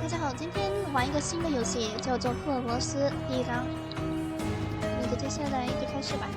大家好，今天玩一个新的游戏，叫做福尔摩斯第一章。那就接下来就开始吧。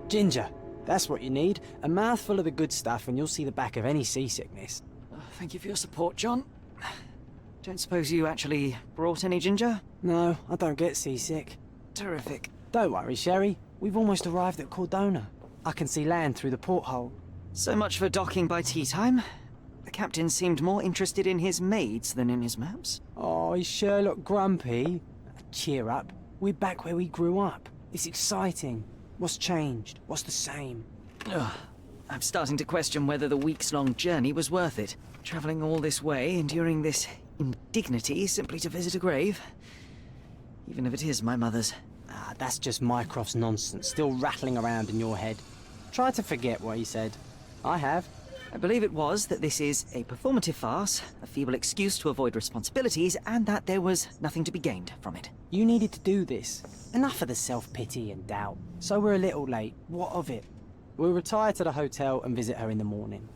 Ginger, that's what you need. A mouthful of the good stuff and you'll see the back of any seasickness. Thank you for your support, John. Don't suppose you actually brought any ginger? No, I don't get seasick. Terrific. Don't worry, Sherry. We've almost arrived at Cordona. I can see land through the porthole. So much for docking by tea time. The captain seemed more interested in his maids than in his maps. Oh, is Sherlock grumpy? Cheer up. We're back where we grew up. It's exciting. What's changed? What's the same? Ugh. I'm starting to question whether the weeks-long journey was worth it. Travelling all this way, enduring this indignity simply to visit a grave. Even if it is my mother's. Ah, that's just Mycroft's nonsense, still rattling around in your head. Try to forget what he said. I have. I believe it was that this is a performative farce, a feeble excuse to avoid responsibilities, and that there was nothing to be gained from it. You needed to do this. Enough of the self-pity and doubt. So we're a little late. What of it? We'll retire to the hotel and visit her in the morning.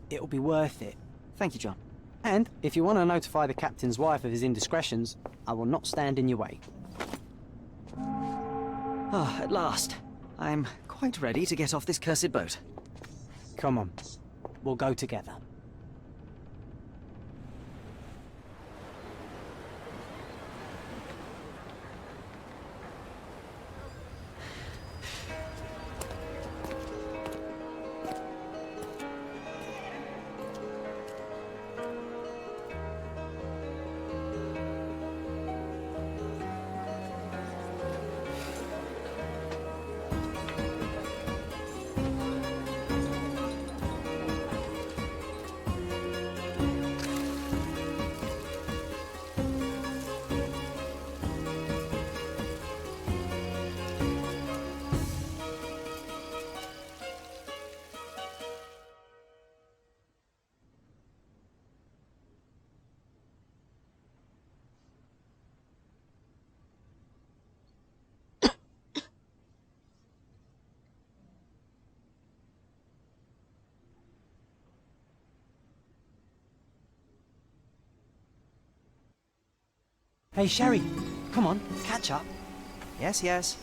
It'll be worth it. Thank you, John. And if you want to notify the captain's wife of his indiscretions, I will not stand in your way. Ah, at last. I'm quite ready to get off this cursed boat. Come on. We'll go together. Hey, Sherry, come on, catch up. Yes, yes.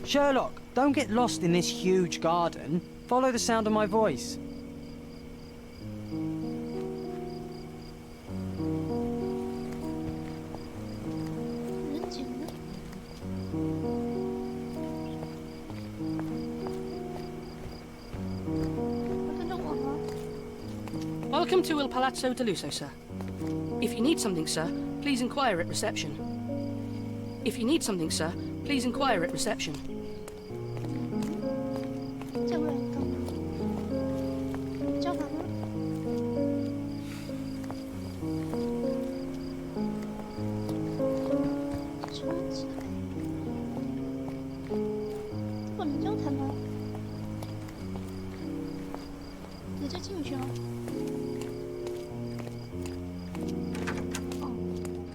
Sherlock, don't get lost in this huge garden. Follow the sound of my voice. Welcome to Il Palazzo de Lusso, sir. If you need something, sir, please inquire at reception. If you need something, sir, please inquire at reception. 这会干嘛？叫他吗？穿起来。不能叫他吗？直接进去啊。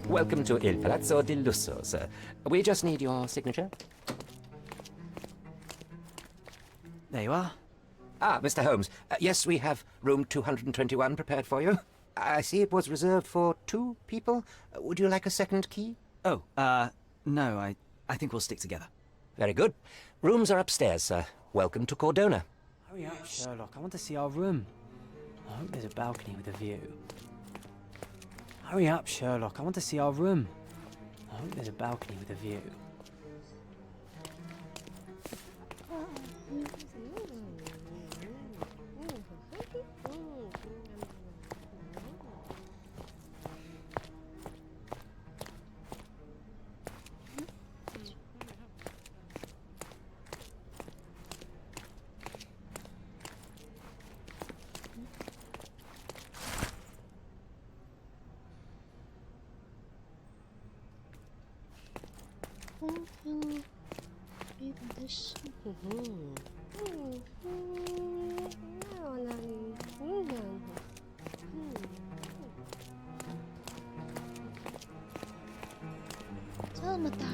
Welcome to Il Palazzo di Lusso, sir. We just need your signature. There you are. Ah, Mr. Holmes. Yes, we have room 221 prepared for you. I see it was reserved for 2 people. Would you like a second key? Oh, no, I think we'll stick together. Very good. Rooms are upstairs, sir. Welcome to Cordona. Hurry up, Sherlock. I want to see our room. I hope there's a balcony with a view. Hurry up, Sherlock. I want to see our room. I hope there's a balcony with a view. 这么大呀！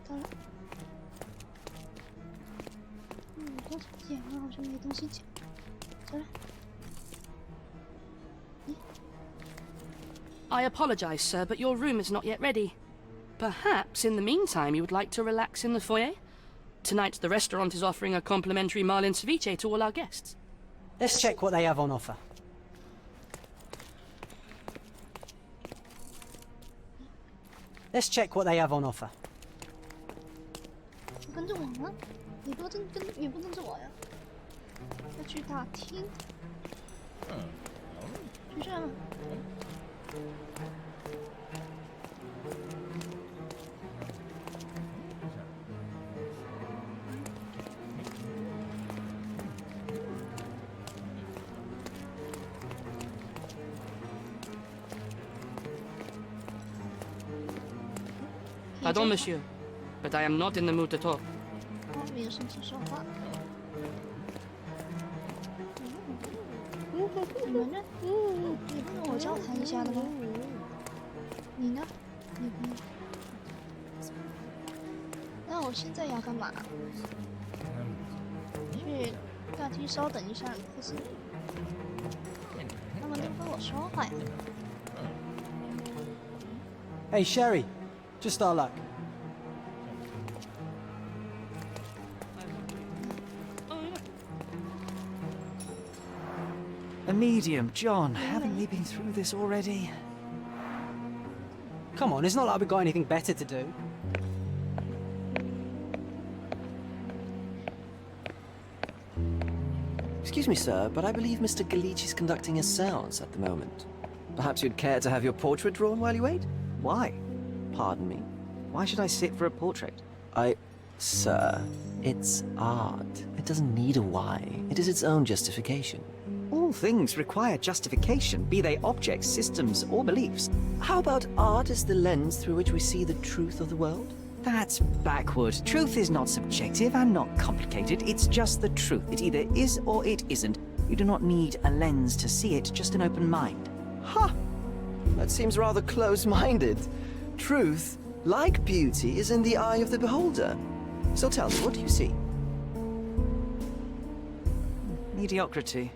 到了。东西捡了，好像没东西捡。走了。 I apologize, sir, but your room is not yet ready. Perhaps, in the meantime, you would like to relax in the foyer? Tonight, the restaurant is offering a complimentary marlin ceviche to all our guests. Let's check what they have on offer. Let's check what they have on offer. 跟着我吗？也不能跟着我呀。要去大厅。就这样吗？Pardon, monsieur, but I am not in the mood to talk. 没有心情说话。你们呢？你不跟我交谈一下的吗？你呢？你不？那我现在要干嘛？去大厅稍等一下，可是他们都跟我说话呀。Hey, Sherry, just our luck. A medium, John. Haven't we been through this already? Come on, it's not like we've got anything better to do. Excuse me, sir, but I believe Mr. Galici is conducting a séance at the moment. Perhaps you'd care to have your portrait drawn while you wait? Why? Pardon me. Why should I sit for a portrait? Sir, it's art. It doesn't need a why. It is its own justification. All things require justification, be they objects, systems, or beliefs. How about art as the lens through which we see the truth of the world? That's backward. Truth is not subjective and not complicated. It's just the truth. It either is or it isn't. You do not need a lens to see it, just an open mind. Ha! That seems rather close-minded. Truth, like beauty, is in the eye of the beholder. So tell me, what do you see? Mediocrity.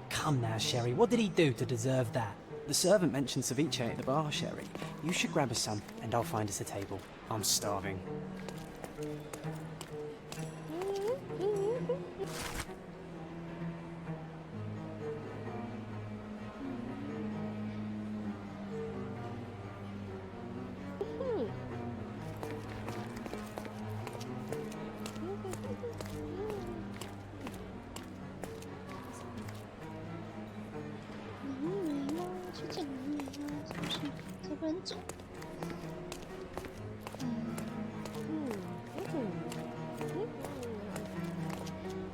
Come now, Sherry, what did he do to deserve that? The servant mentioned ceviche at the bar, Sherry. You should grab us some, and I'll find us a table. I'm starving.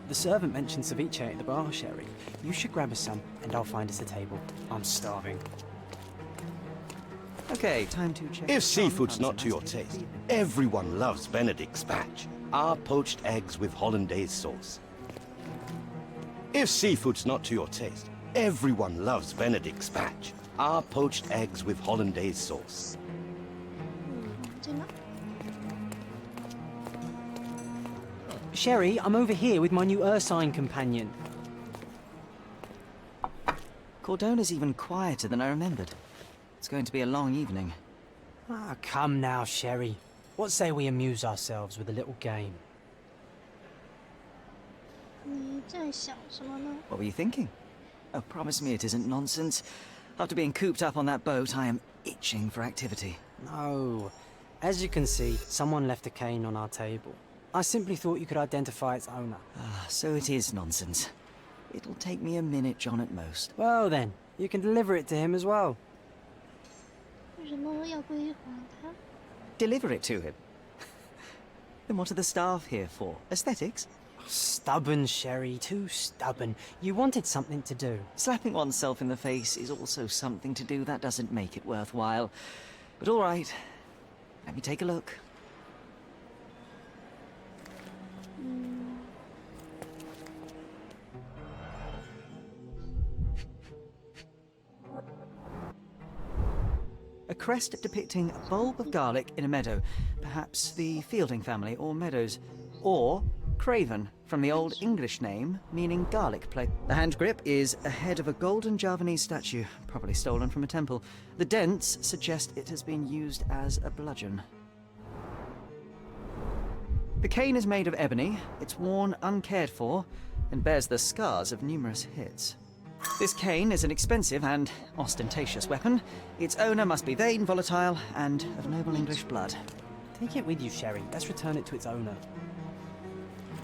The servant mentioned ceviche at the bar, Sherry. You should grab us some, and I'll find us a table. I'm starving. Okay, time to check. If seafood's not to your taste, everyone loves Benedict spatch, our poached eggs with hollandaise sauce. If seafood's not to your taste, everyone loves Benedict spatch, our poached eggs with hollandaise sauce. Sherry, I'm over here with my new Ursine companion. Cordona's even quieter than I remembered. It's going to be a long evening. Ah, come now, Sherry. What say we amuse ourselves with a little game? 你在想什么呢？ What were you thinking? Oh, promise me it isn't nonsense. After being cooped up on that boat, I am itching for activity. No. As you can see, someone left a cane on our table. I simply thought you could identify its owner. Ah, so it is nonsense. It'll take me a minute, John, at most. Well then, you can deliver it to him as well. 为什么要归还他？ Deliver it to him. Then what are the staff here for? Aesthetics? Stubborn, Sherry, too stubborn. You wanted something to do. Slapping oneself in the face is also something to do. That doesn't make it worthwhile. But all right. Let me take a look. A crest depicting a bulb of garlic in a meadow. Perhaps the Fielding family or Meadows. Or Craven, from the Old English name, meaning garlic plate. The hand grip is a head of a golden Javanese statue, probably stolen from a temple. The dents suggest it has been used as a bludgeon. The cane is made of ebony, it's worn uncared for, and bears the scars of numerous hits. This cane is an expensive and ostentatious weapon. Its owner must be vain, volatile, and of noble English blood. Take it with you, Sherry. Let's return it to its owner.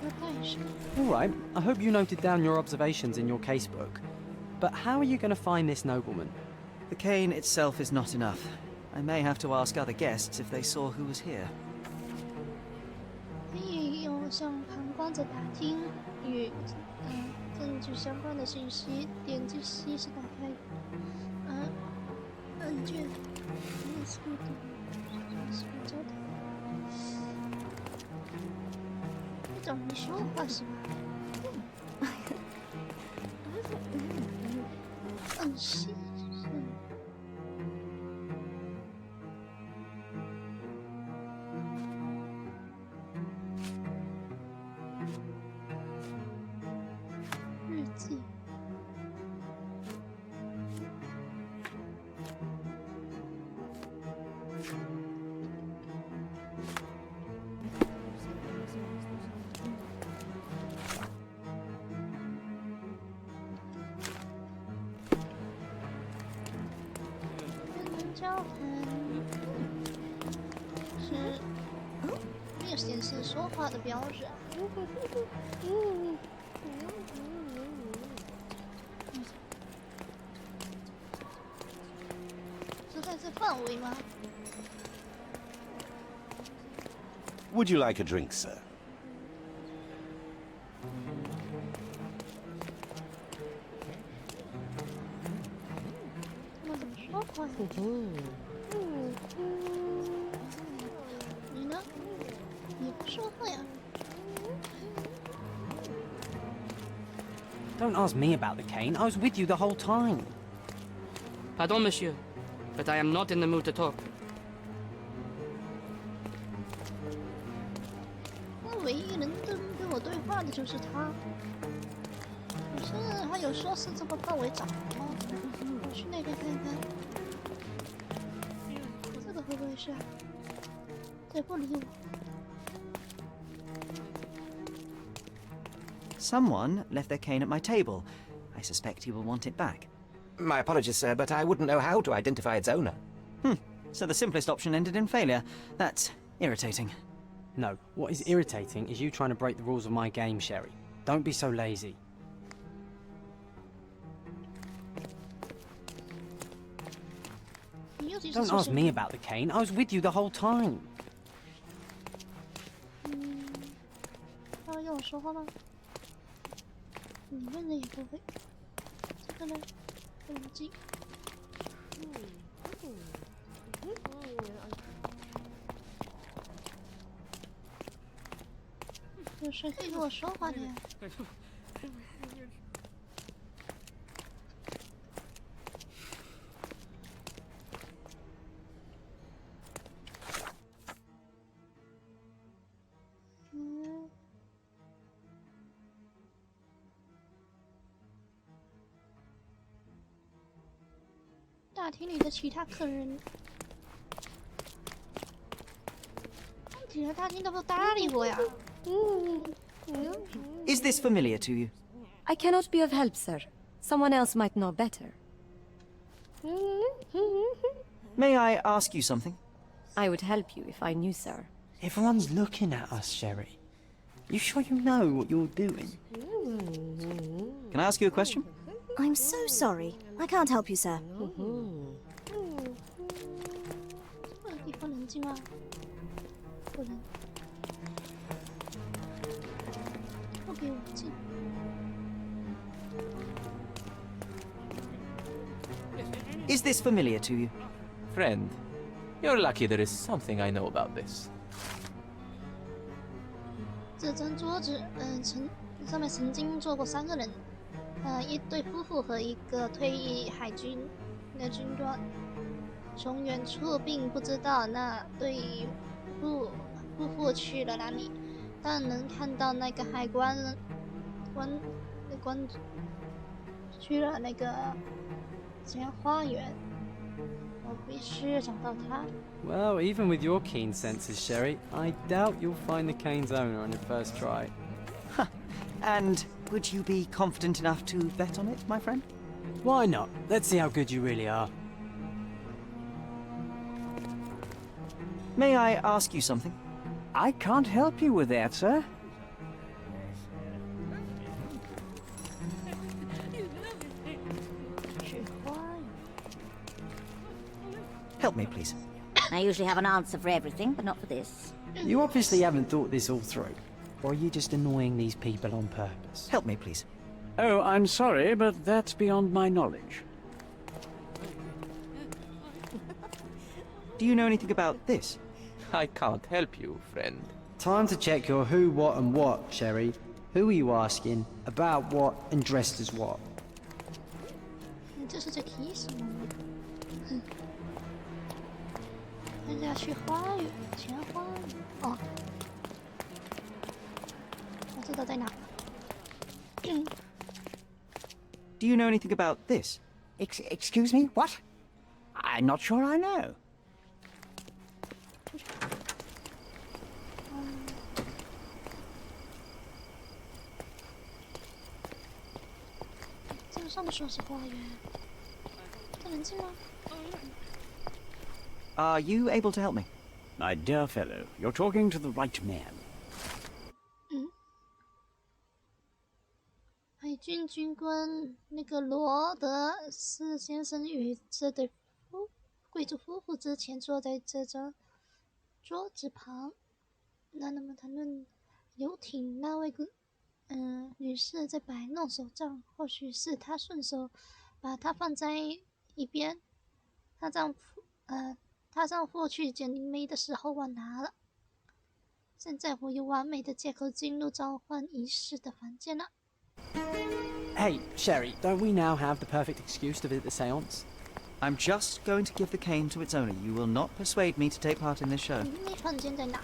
要带上。 All right, I hope you noted down your observations in your casebook. But how are you going to find this nobleman? The cane itself is not enough. I may have to ask other guests if they saw who was here. 可以用像旁观者打听与证据相关的信息，点击西是打开问卷，速度交谈。不懂你说话是吧？西是。 日记。人交谈是没有显示说话的标志啊。 是在这范围吗？ Would you like a drink, sir? 他们怎么说话呀？你呢？你不说话呀？ Don't ask me about the cane. I was with you the whole time. Pardon, monsieur, but I am not in the mood to talk. 那唯一能跟我对话的就是他。可是他有说是这个范围找吗？我去那边看看。这个会不会是？对，不理我。 Someone left their cane at my table. I suspect he will want it back. My apologies, sir, but I wouldn't know how to identify its owner. So the simplest option ended in failure. That's irritating. No, what is irritating is you trying to break the rules of my game, Sherry. Don't be so lazy. Don't ask me about the cane. I was with you the whole time. 他要跟我说话吗？你问的也不会。这个呢？手机。有谁可以跟我说话的呀？大厅里的其他客人，其他大厅都不搭理我呀。 Is this familiar to you? I cannot be of help, sir. Someone else might know better. May I ask you something? I would help you if I knew, sir. Everyone's looking at us, Sherry. You sure you know what you're doing? Can I ask you a question? I'm so sorry. I can't help you, sir. 这个地方能进吗？不能。不给我进。 Is this familiar to you? Friend, you're lucky there is something I know about this. 这张桌子，上面曾经坐过3个人，一对夫妇和一个退役海军的军官。从远处并不知道那对夫妇去了哪里，但能看到那个海关去了那个前花园。我必须找到他。 Well, even with your keen senses, Sherry, I doubt you'll find the cane's owner on your first try. And would you be confident enough to bet on it, my friend? Why not? Let's see how good you really are. May I ask you something? I can't help you with that, sir. Help me, please. I usually have an answer for everything, but not for this. You obviously haven't thought this all through. Or are you just annoying these people on purpose? Help me, please. Oh, I'm sorry, but that's beyond my knowledge. Do you know anything about this? I can't help you, friend. Time to check your who, what and what, Sherry. Who are you asking, about what, and dressed as what? 你这是在提醒我吗？哼。人家去花园，前花园。哦，我知道在哪了。Do you know anything about this? Excuse me? What? I'm not sure I know. 这个上面说是花园，这能进吗？ Are you able to help me? My dear fellow, you're talking to the right man. 海军军官那个罗德斯先生与这对贵族夫妇之前坐在这张桌子旁，那么谈论游艇那位女士在摆弄手账，或许是她顺手把它放在一边，她丈夫去捡灵媒的时候忘拿了。现在我有完美的借口进入召唤仪式的房间了。 Hey, Sherry, don't we now have the perfect excuse to visit the seance? I'm just going to give the cane to its owner. You will not persuade me to take part in this show. 灵媒房间在哪？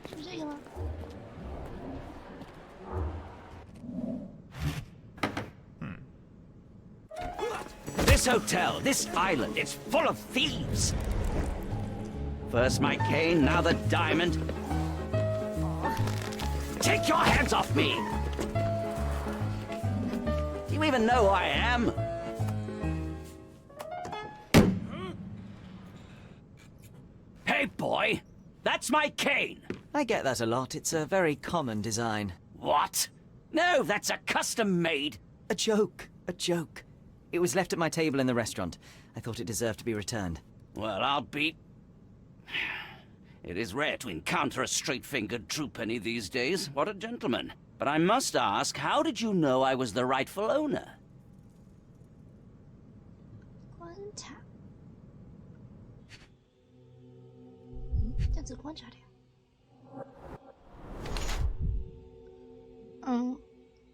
是这个吗？ This hotel, this island, it's full of thieves. First my cane, now the diamond. Take your hands off me! Do you even know who I am? Hey, boy! That's my cane! I get that a lot. It's a very common design. What? No, that's a custom-made... A joke. A joke. It was left at my table in the restaurant. I thought it deserved to be returned. Well, I'll be... It is rare to encounter a straight-fingered true penny these days. What a gentleman. But I must ask, how did you know I was the rightful owner? 观察。这只观察的呀。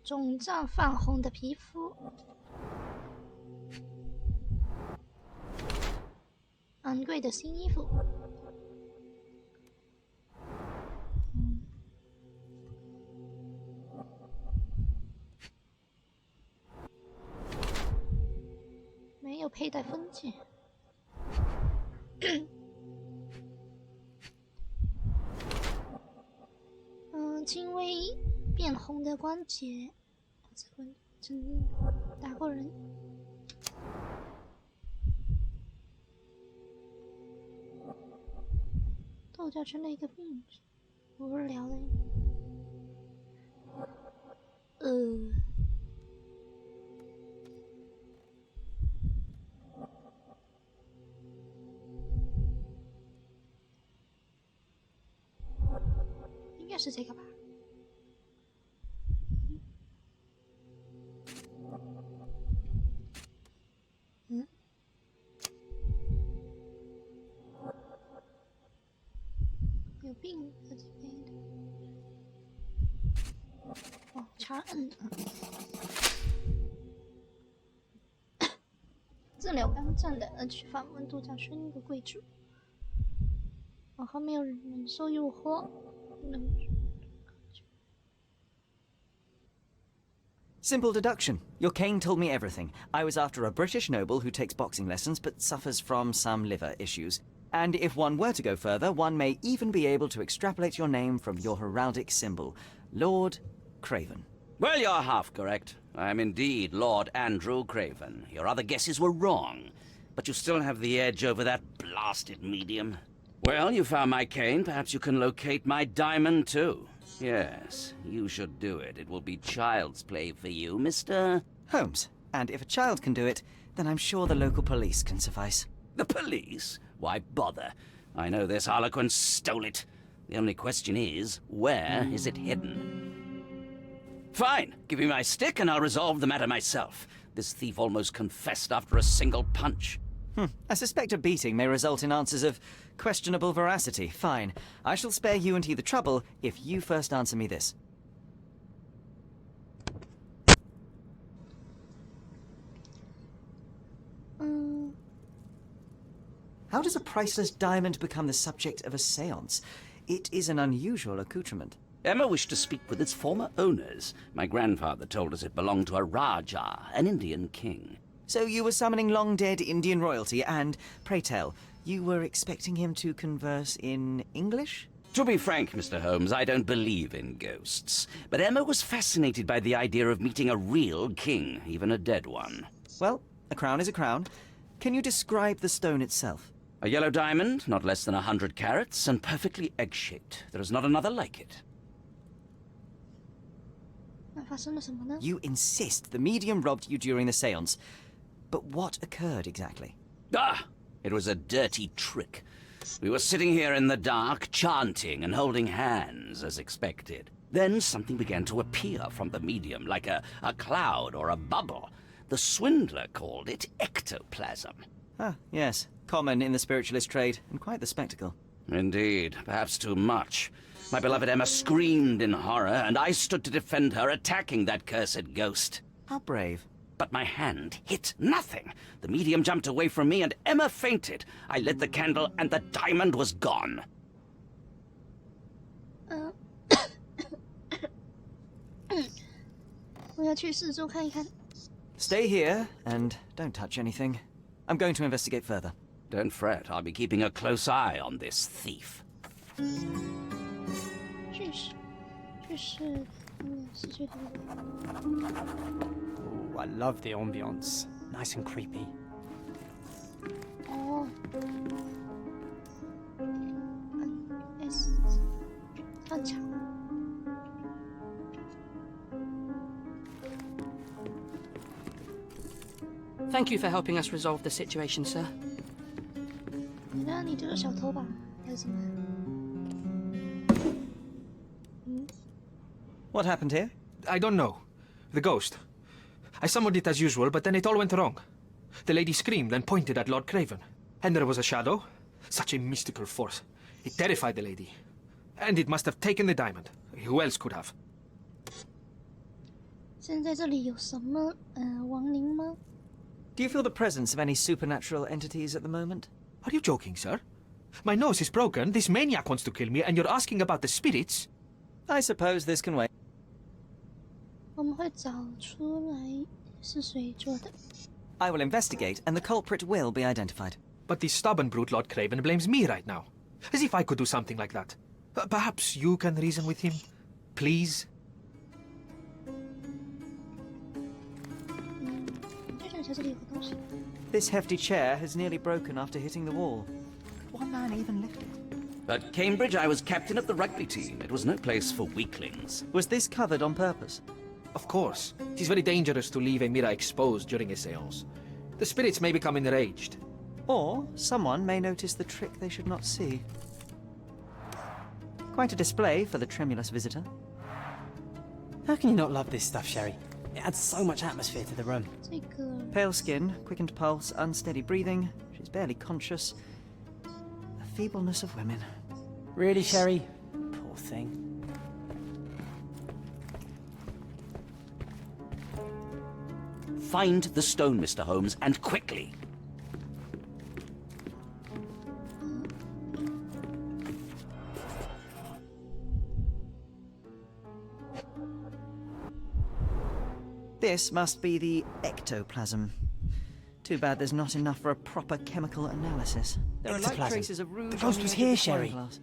肿胀泛红的皮肤。昂贵的新衣服。没有佩戴封件。轻微变红的关节，这个真打过人。度假村的一个病，无聊的。应该是这个吧。有病在这边的。哦，长摁。治疗刚战的去访问度假村的贵族。往后面有人受诱惑。Simple deduction. Your cane told me everything. I was after a British noble who takes boxing lessons but suffers from some liver issues. And if one were to go further, one may even be able to extrapolate your name from your heraldic symbol, Lord Craven. Well, you're half correct. I am indeed Lord Andrew Craven. Your other guesses were wrong. But you still have the edge over that blasted medium. Well, you found my cane. Perhaps you can locate my diamond, too. Yes, you should do it. It will be child's play for you, Mr. Holmes. And if a child can do it, then I'm sure the local police can suffice. The police? Why bother? I know this harlequin stole it. The only question is, where is it hidden? Fine. Give me my stick and I'll resolve the matter myself. This thief almost confessed after a single punch. I suspect a beating may result in answers of questionable veracity. Fine. I shall spare you and he the trouble if you first answer me this. How does a priceless diamond become the subject of a séance? It is an unusual accoutrement. Emma wished to speak with its former owners. My grandfather told us it belonged to a Raja, an Indian king. So you were summoning long-dead Indian royalty and, pray tell, you were expecting him to converse in English? To be frank, Mr. Holmes, I don't believe in ghosts. But Emma was fascinated by the idea of meeting a real king, even a dead one. Well, a crown is a crown. Can you describe the stone itself? A yellow diamond, not less than 100 carats, and perfectly egg-shaped. There is not another like it. You insist the medium robbed you during the séance. But what occurred exactly? Ah! It was a dirty trick. We were sitting here in the dark, chanting and holding hands, as expected. Then something began to appear from the medium, like a cloud or a bubble. The swindler called it ectoplasm. Ah, yes. Common in the spiritualist trade, and quite the spectacle. Indeed, perhaps too much. My beloved Emma screamed in horror, and I stood to defend her, attacking that cursed ghost. How brave. But my hand hit nothing. The medium jumped away from me, and Emma fainted. I lit the candle, and the diamond was gone. Stay here, and don't touch anything. I'm going to investigate further. Don't fret, I'll be keeping a close eye on this thief. Oh, I love the ambience. Nice and creepy. Oh. Thank you for helping us resolve the situation, sir. What happened here? I don't know. The ghost. I summoned it as usual, but then it all went wrong. The lady screamed and pointed at Lord Craven. And there was a shadow. Such a mystical force. It terrified the lady. And it must have taken the diamond. Who else could have? 现在这里有什么亡灵吗？ Do you feel the presence of any supernatural entities at the moment? Are you joking, sir? My nose is broken, this maniac wants to kill me, and you're asking about the spirits? I suppose this can wait. 我们会找出来是谁做的。 I will investigate, and the culprit will be identified. But this stubborn brute Lord Craven blames me right now. As if I could do something like that. Perhaps you can reason with him? Please? 一下这里有个东西。 This hefty chair has nearly broken after hitting the wall. One man even lifted it. At Cambridge, I was captain of the rugby team. It was no place for weaklings. Was this covered on purpose? Of course. It is very dangerous to leave a mirror exposed during a seance. The spirits may become enraged. Or someone may notice the trick they should not see. Quite a display for the tremulous visitor. How can you not love this stuff, Sherry? It adds so much atmosphere to the room. 这个 Pale skin, quickened pulse, unsteady breathing. She's barely conscious. The feebleness of women. Really, Sherry? Poor thing. Find the stone, Mr. Holmes, and quickly. This must be the ectoplasm. Too bad there's not enough for a proper chemical analysis. There are light Ectoplasm. traces of rouge. The ghost on was the here, edge of the Sherry. glass.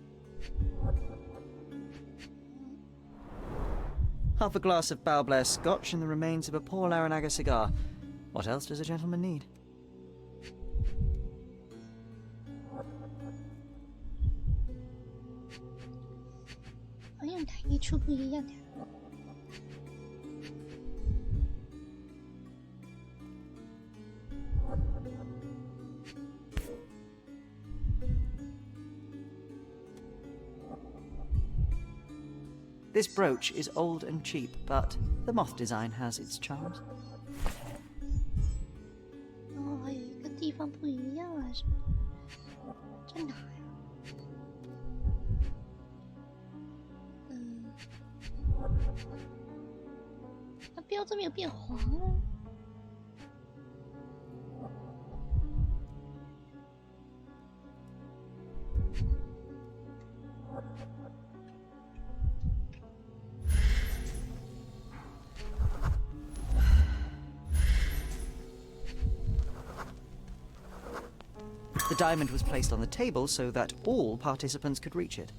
Half a glass of Balblair scotch and the remains of a Paul Aranaga cigar. What else does a gentleman need? 好像它一处不一样的。This brooch is old and cheap, but the moth design has its charms. 哦，还有一个地方不一样啊，是在哪呀？它标志没有变黄啊。The diamond was placed on the table so that all participants could reach it.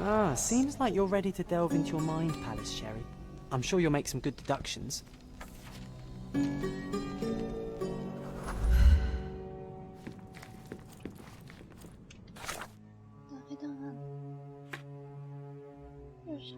Ah, seems like you're ready to delve into your mind palace, Sherry. I'm sure you'll make some good deductions. 打开档案，这是啥？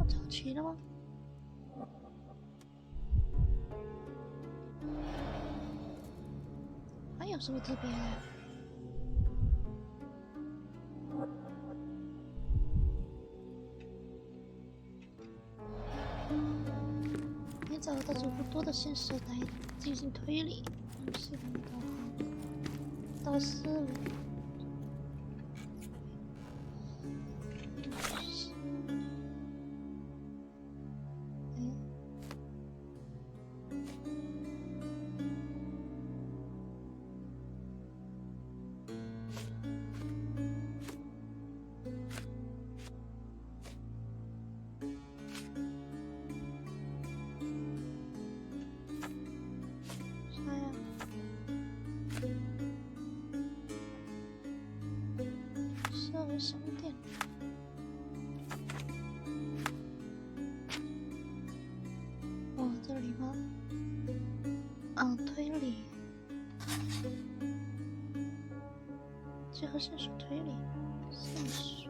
找齐了吗？还有什么特别的？你找到足够多的线索来进行推理，系统导航到思维。么？推理，结合线索推理，线索，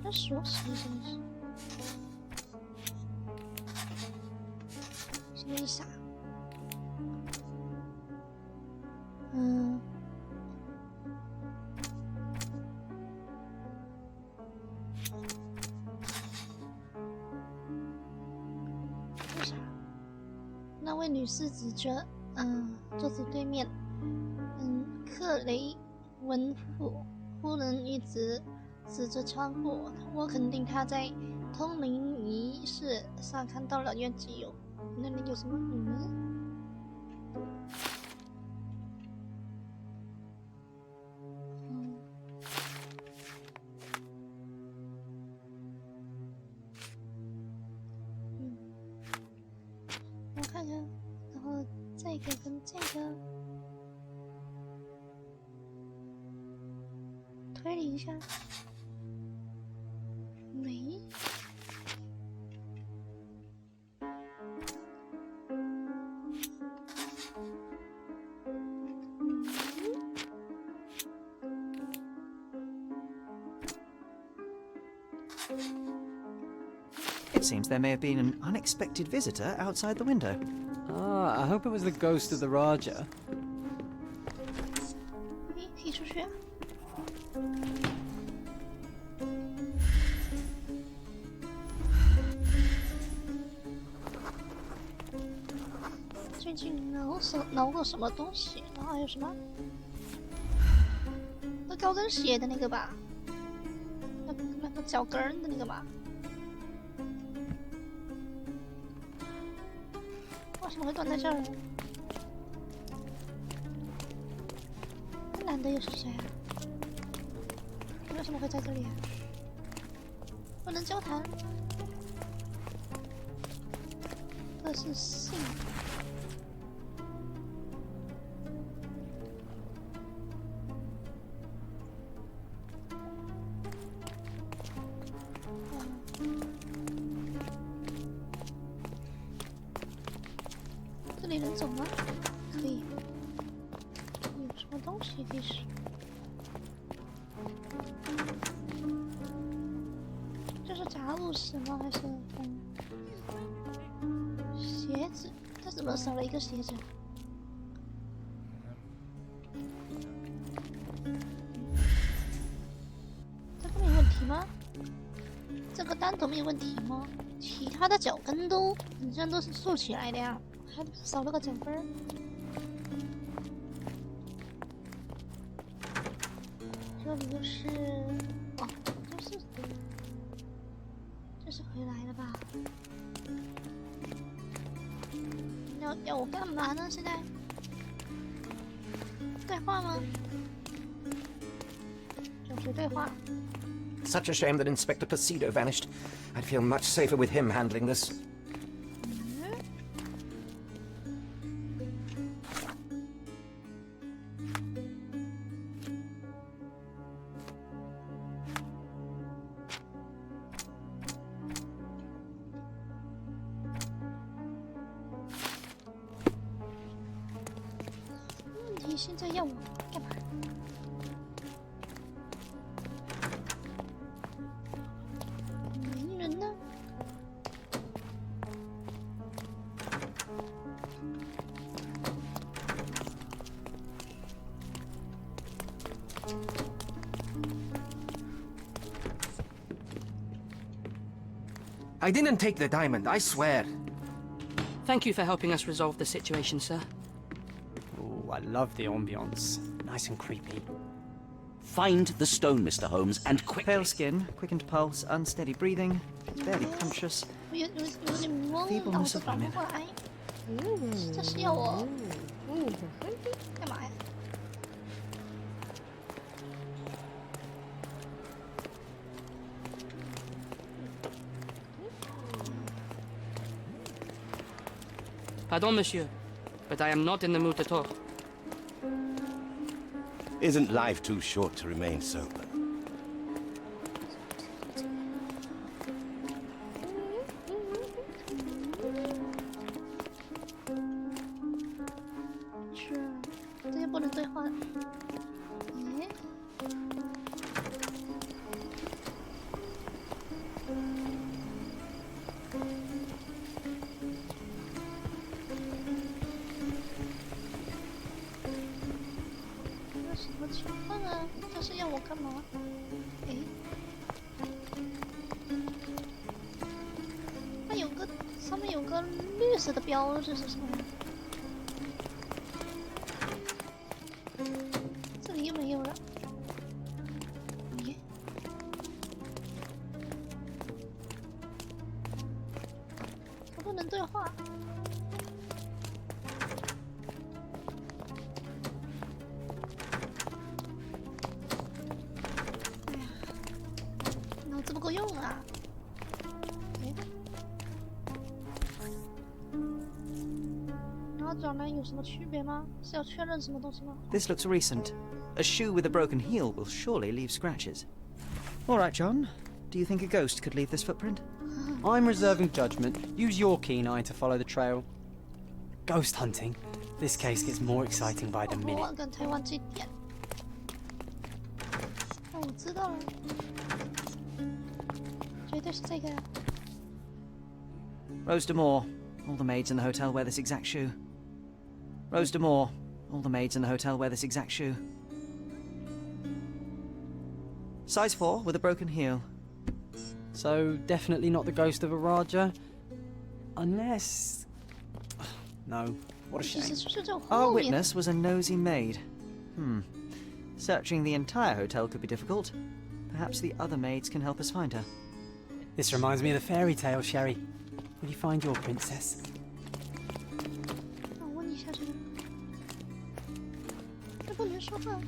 那锁匙什么意思？什么意思啊？为啥？那位女士指着桌子对面，克雷文夫人一直指着窗户。我肯定她在通灵仪式上看到了冤机油。那里有什么？我看看，然后这个跟这个推理一下，没。It seems there may have been an unexpected visitor outside the window. Ah, I hope it was the ghost of the Raja. 踢出去啊！最近挠过什么东西？然后还有什么？那高跟鞋的那个吧，那个脚跟的那个吧。为什么会断在这儿？那男的又是谁啊？为什么会在这里啊？不能交谈。这是信。这里能走吗？可以。有什么东西可以使？这是杂物室吗？还是鞋子？这怎么少了一个鞋子？这个没问题吗？这个单独没有问题吗？其他的脚跟都好像都是竖起来的呀。还少了个脚跟儿，这里就是哦，这是回来了吧？要我干嘛呢？现在对话吗？找谁对话？ Such a shame that Inspector Placido vanished. I'd feel much safer with him handling this.你现在要我干嘛？没人呢。I didn't take the diamond, I swear. Thank you for helping us resolve the situation, sir. Ooh, I love the ambience. Nice and creepy. Find the stone, Mr. Holmes, and quickly. Pale skin, quickened pulse, unsteady breathing, barely conscious. 有点懵，脑子转不过来。这是要我干嘛呀？ Pardon, monsieur, but I am not in the mood to talk. Isn't life too short to remain sober? 是要我干嘛？哎，它有个上面有个绿色的标志是什么？这里又没有了。咦？它不能对话。不够用啊！然后转来有什么区别吗？是要确认什么东西吗 This looks recent. A shoe with a broken heel will surely leave scratches. All right, John. Do you think a ghost could leave this footprint? I'm reserving judgment. Use your keen eye to follow the trail. Ghost hunting. This case gets more exciting by the minute. 我跟台湾这点。哦，我知道了。绝对是这个呀。Rose D'Amour. All the maids in the hotel wear this exact shoe. Rose D'Amour. All the maids in the hotel wear this exact shoe. Size 4 with a broken heel. So, definitely not the ghost of a Raja? Unless... No, what a shame. Our witness was a nosy maid. Searching the entire hotel could be difficult. Perhaps the other maids can help us find her. This reminds me of the fairy tale, Sherry. Will you find your princess? 我问一下这个，这不能说话。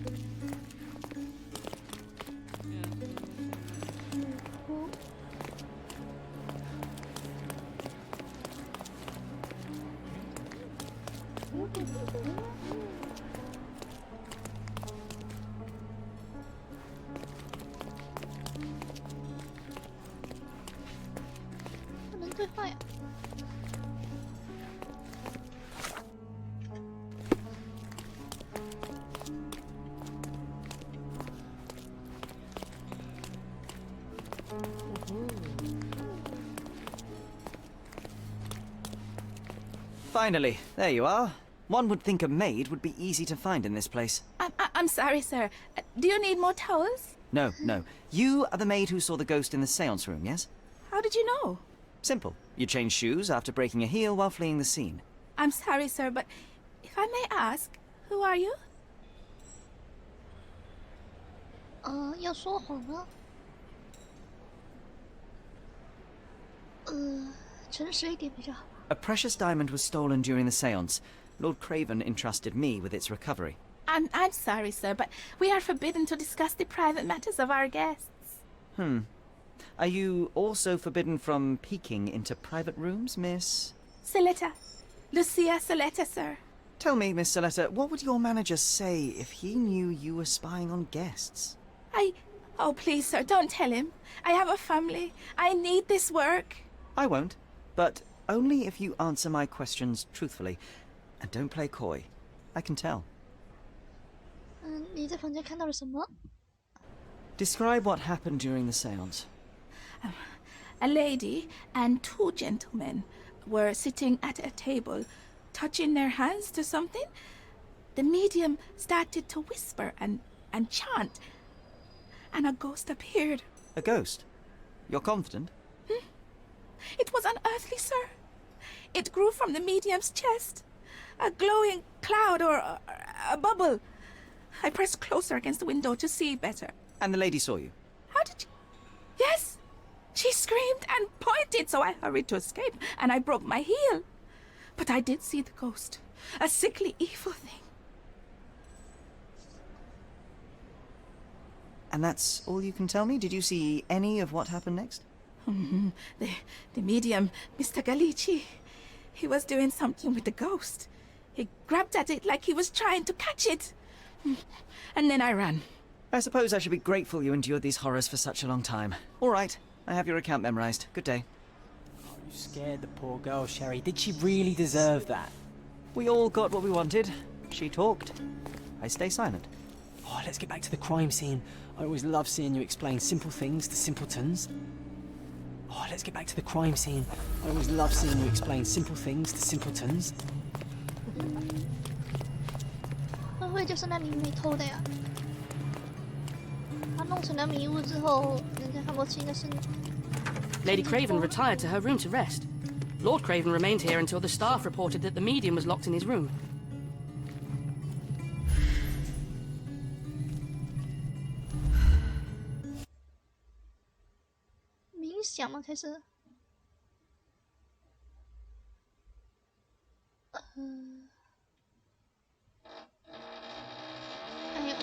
不能对话呀。Finally, there you are. One would think a maid would be easy to find in this place. I'm sorry, sir. Do you need more towels? No, no. You are the maid who saw the ghost in the seance room, yes? How did you know? Simple. You changed shoes after breaking a heel while fleeing the scene. I'm sorry, sir, but if I may ask, who are you? 要说谎吗？诚实一点比较好。A precious diamond was stolen during the seance. Lord Craven entrusted me with its recovery. I'm sorry, sir, but we are forbidden to discuss the private matters of our guests. Are you also forbidden from peeking into private rooms, Miss? Saletta. Lucia Saletta, sir. Tell me, Miss Saletta, what would your manager say if he knew you were spying on guests? Oh, please, sir, don't tell him. I have a family. I need this work. I won't, but only if you answer my questions truthfully. And don't play coy. I can tell. 你在房间看到了什么？ Describe what happened during the seance. A lady and two gentlemen were sitting at a table, touching their hands to something. The medium started to whisper and chant, and a ghost appeared. A ghost? You're confident? It was unearthly, sir. It grew from the medium's chest. A glowing cloud or a bubble. I pressed closer against the window to see better. And the lady saw you? How did you... Yes! She screamed and pointed, so I hurried to escape, and I broke my heel. But I did see the ghost. A sickly, evil thing. And that's all you can tell me? Did you see any of what happened next? The medium, Mr. Gallici, he was doing something with the ghost. He grabbed at it like he was trying to catch it. And then I ran. I suppose I should be grateful you endured these horrors for such a long time. All right, I have your account memorized. Good day. Oh, you scared the poor girl, Sherry. Did she really deserve that? We all got what we wanted. She talked. I stay silent. Oh, let's get back to the crime scene. I always love seeing you explain simple things to simpletons. Oh, let's get back to the crime scene. I always love seeing you explain simple things to simpletons. 会不会就是那灵媒偷的呀？弄成了迷雾之后，人家汉伯奇应该是。Lady Craven retired to her room to rest. Lord Craven remained here until the staff reported that the medium was locked in his room. 冥想吗？开始。哎呦。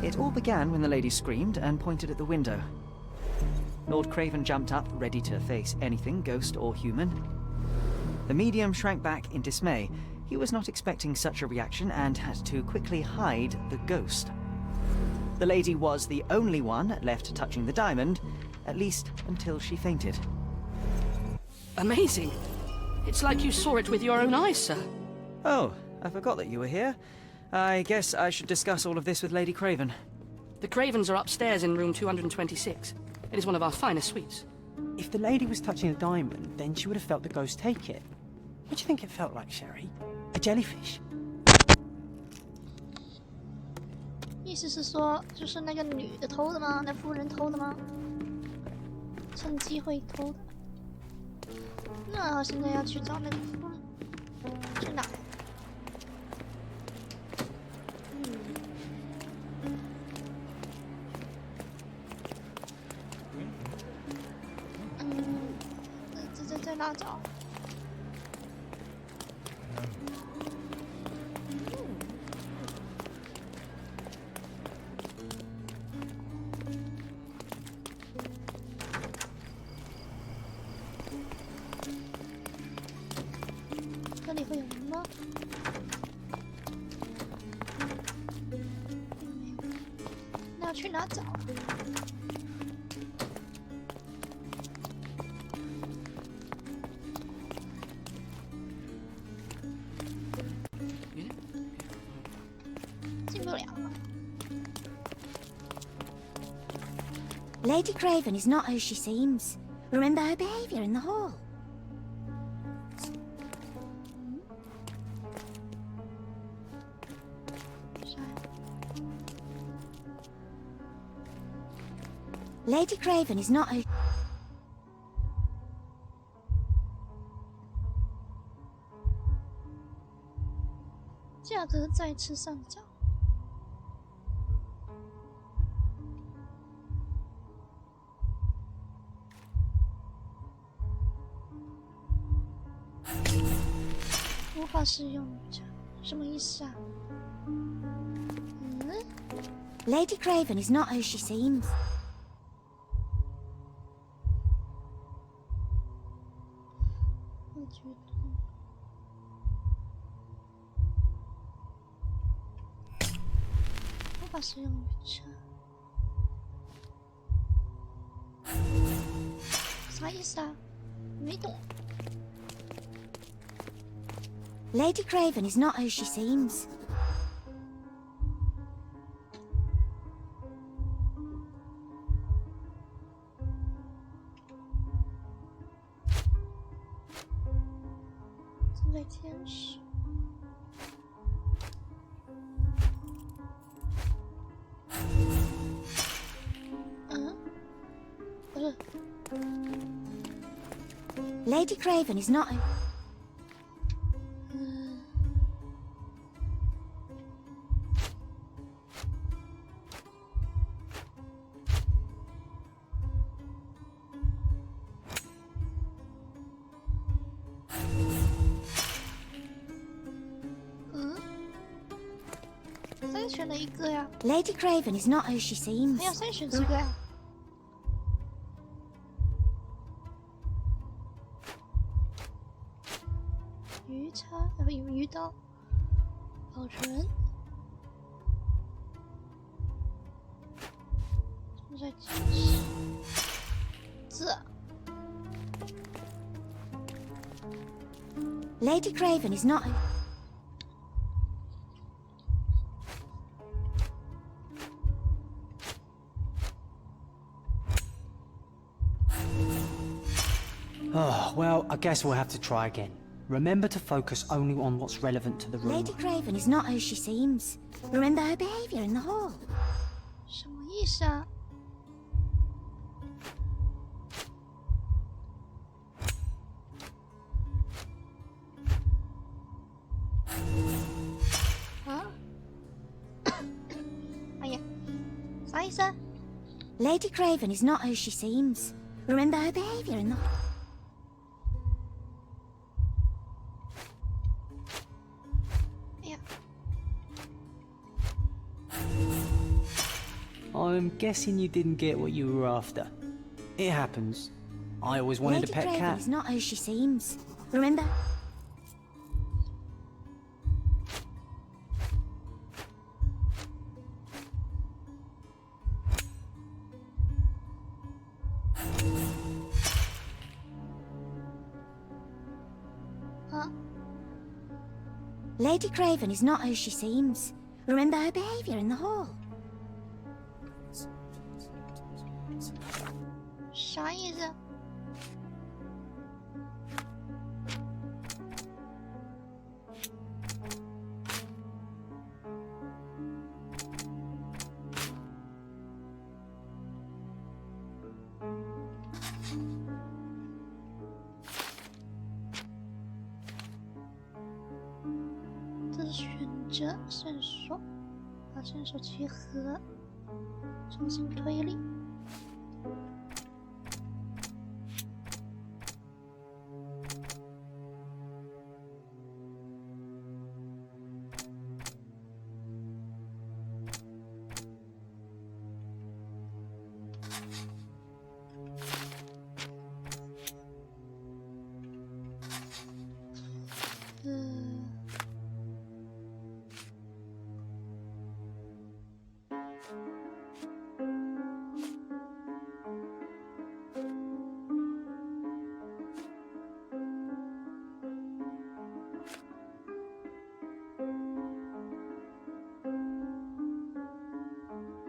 It all began when the lady screamed and pointed at the window. Lord Craven jumped up, ready to face anything, ghost or human. The medium shrank back in dismay. He was not expecting such a reaction and had to quickly hide the ghost. The lady was the only one left touching the diamond, at least until she fainted. Amazing. It's like you saw it with your own eyes, sir. Oh, I forgot that you were here. I guess I should discuss all of this with Lady Craven. The Cravens are upstairs in room 226. It is one of our finest suites. If the lady was touching the diamond, then she would have felt the ghost take it. What do you think it felt like, Sherry? A jellyfish? 意思是说，就是那个女的偷的吗？那夫人偷的吗？趁机会偷的。那现在要去找那个夫人，去哪？在哪找？这里会有人吗？那要去哪找？进不了。Lady Craven is not who she seems. Remember her behaviour in the hall. Lady Craven is not who... 价格再次上涨。无法使用，什么意思啊？Lady Craven is not who she seems. 我觉得无法使用预测。啥意思啊？没懂。Lady Craven is not who she seems. 正在天使。不是。Lady Craven is not who... 三选了一个呀。Lady Craven is not who she seems. 还要三选这个呀。鱼叉，鱼刀，保存。正在进行。这。Lady Craven is not who... Oh, well, I guess we'll have to try again. Remember to focus only on what's relevant to the room. Lady Craven is not who she seems. Remember her behavior in the hall. 什么意思啊？啊？哎呀，啥意思啊？ Lady Craven is not who she seems. Remember her behavior in the hall. I'm guessing you didn't get what you were after. It happens. I always wanted Lady a pet Craven cat. is not who she seems. Remember? Lady Craven is not who she seems. Remember her behavior in the hall. 啥意思？这是选择线索，把线索集合，重新推理。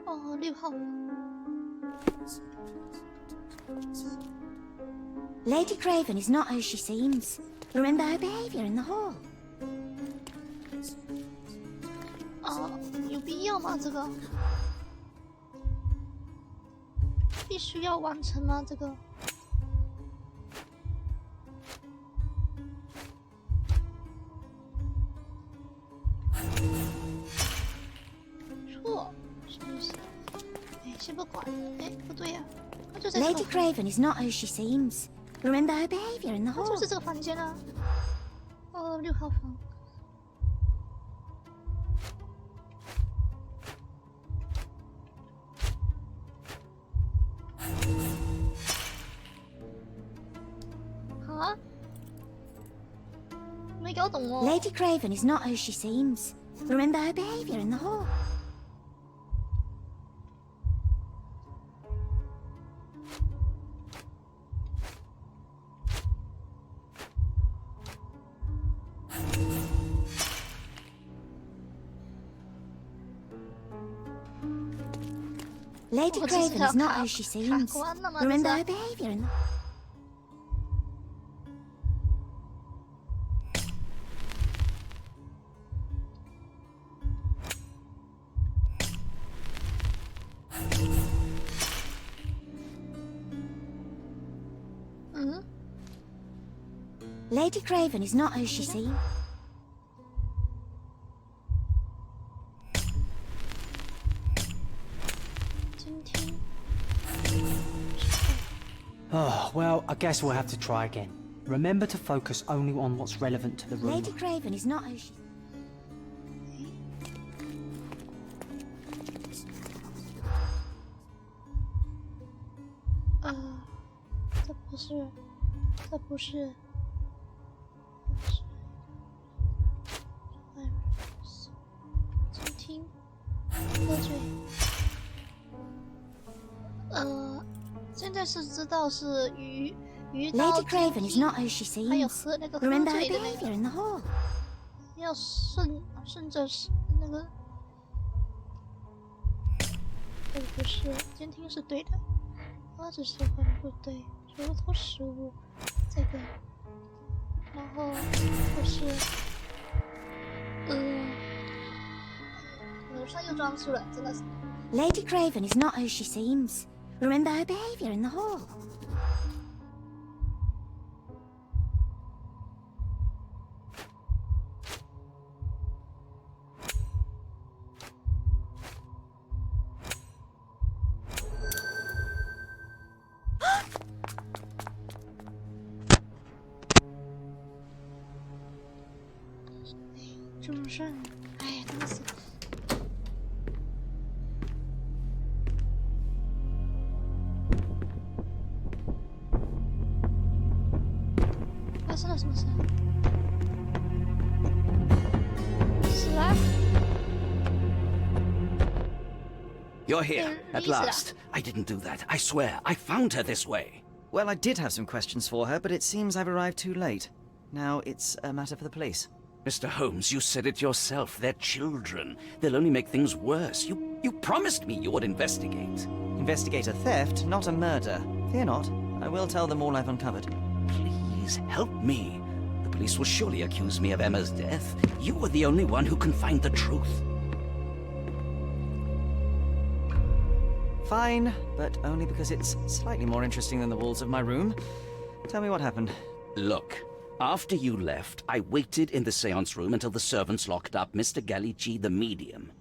哦，6号房。Lady Craven is not who she seems. Remember her behavior in the hall. 哦，有必要吗？这个必须要完成吗？这个？错，什么意思？哎，先不管。哎，不对呀、啊，就在这 Lady Craven is not who she seems. Remember her behavior in the 它 hall. 就是这个房间啊。哦，6号房。啊？没搞懂哦。 Lady Craven is not who she seems. Remember her behavior in the hall. Lady 我只是 Craven 要 is not 卡 who she 卡 seems. 关了吗？ Remember 这 her 是 behavior in the... 嗯 Lady Craven is not who she seems. Oh, well, I guess we'll have to try again. Remember to focus only on what's relevant to the room. Lady Craven is not who she... 这不是，这不是。倾听，喝醉。现在是知道是鱼刀 Lady Craven is not who she 还有 seems. 喝那个喝 Remember her 醉的那 behavior 个， in the hall. 要顺着那个。不是，监听是对的，他只是很不对，如偷食物，这个，然后就是楼上又装出了，真的是。Lady Craven is not who she seems. Remember her behavior in the hall. 这种事儿，哎呀，真的是。发生了什么事？是啊。 You're here, at last. I didn't do that. I swear. I found her this way. Well, I did have some questions for her, but it seems I've arrived too late. Now it's a matter for the police. Mr. Holmes, you said it yourself. They're children. They'll only make things worse. You promised me you would investigate. Investigate a theft, not a murder. Fear not. I will tell them all I've uncovered. Please, help me. The police will surely accuse me of Emma's death. You are the only one who can find the truth. Fine, but only because it's slightly more interesting than the walls of my room. Tell me what happened. Look, after you left, I waited in the seance room until the servants locked up Mr. Gallici, the medium.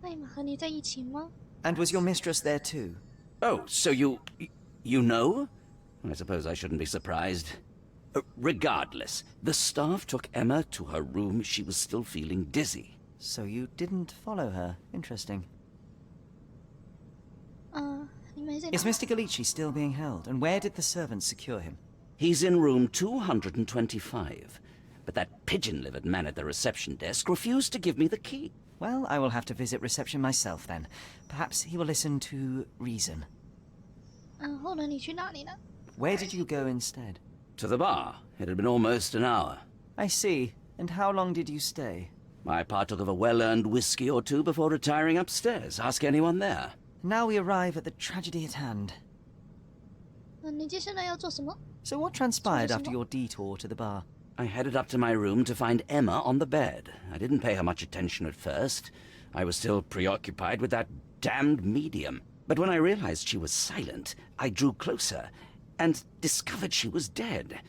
那你们和你在一起吗？ And was your mistress there too? Oh, so you know? I suppose I shouldn't be surprised. Regardless, the staff took Emma to her room. She was still feeling dizzy. So you didn't follow her. Interesting. 你没在哪？ Is Mr. Gallici still being held? And where did the servants secure him? He's in room 225. But that pigeon-livered man at the reception desk refused to give me the key. Well, I will have to visit reception myself then. Perhaps he will listen to reason. 后来你去哪里了？ Where did you go instead? To the bar. It had been almost an hour. I see. And how long did you stay? I partook of a well-earned whiskey or two before retiring upstairs. Ask anyone there. Now we arrive at the tragedy at hand. 你接下来要做什么？ So what transpired after your detour to the bar? I headed up to my room to find Emma on the bed. I didn't pay her much attention at first. I was still preoccupied with that damned medium. But when I realized she was silent, I drew closer and discovered she was dead.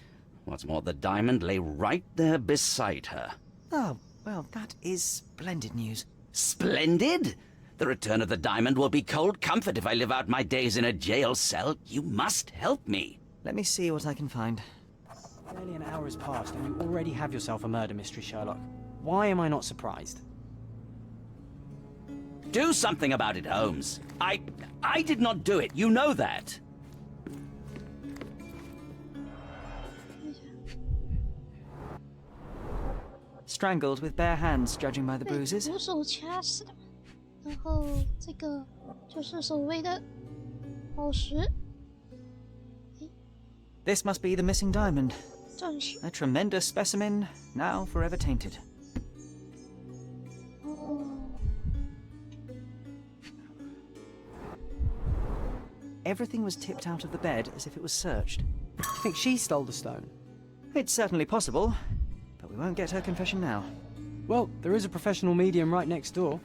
What's more, the diamond lay right there beside her. Oh, well, that is splendid news. Splendid? The return of the diamond will be cold comfort if I live out my days in a jail cell. You must help me. Let me see what I can find. Barely an hour has passed and you already have yourself a murder mystery, Sherlock. Why am I not surprised? Do something about it, Holmes. I did not do it. You know that. Strangled with bare hands, judging by the 被 bruises. 徒手掐死的。然后这个就是所谓的宝石。 This must be the missing diamond. 钻石。 A tremendous specimen, now forever tainted. everything was tipped out of the bed as if it was searched. Do you think she stole the stone? It's certainly possible, but we won't get her confession now. Well, there is a professional medium right next door.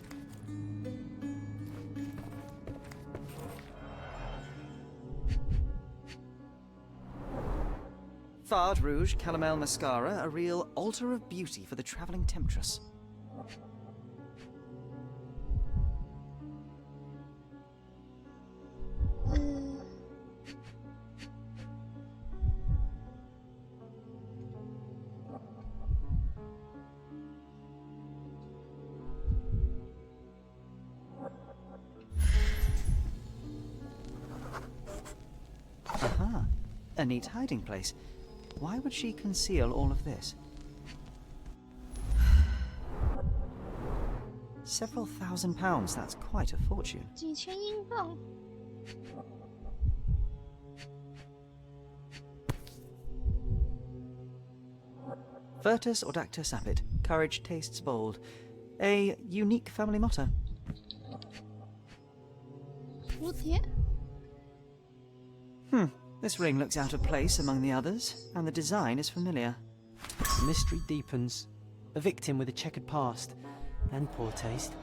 Fard Rouge Calomel Mascara, a real altar of beauty for the travelling temptress. Aha, a neat hiding place. Why would she conceal all of this? Several £1,000, that's quite a fortune. 几千英镑。 Virtus Audacta Sapit, courage tastes bold. A unique family motto. 蝴蝶。 This ring looks out of place among the others, and the design is familiar. The mystery deepens. A victim with a checkered past and poor taste.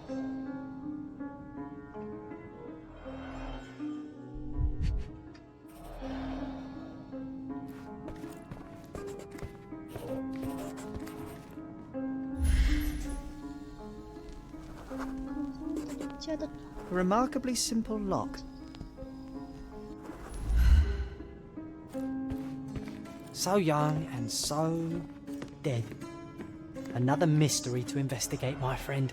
A remarkably simple lock. So young and so dead. Another mystery to investigate, my friend.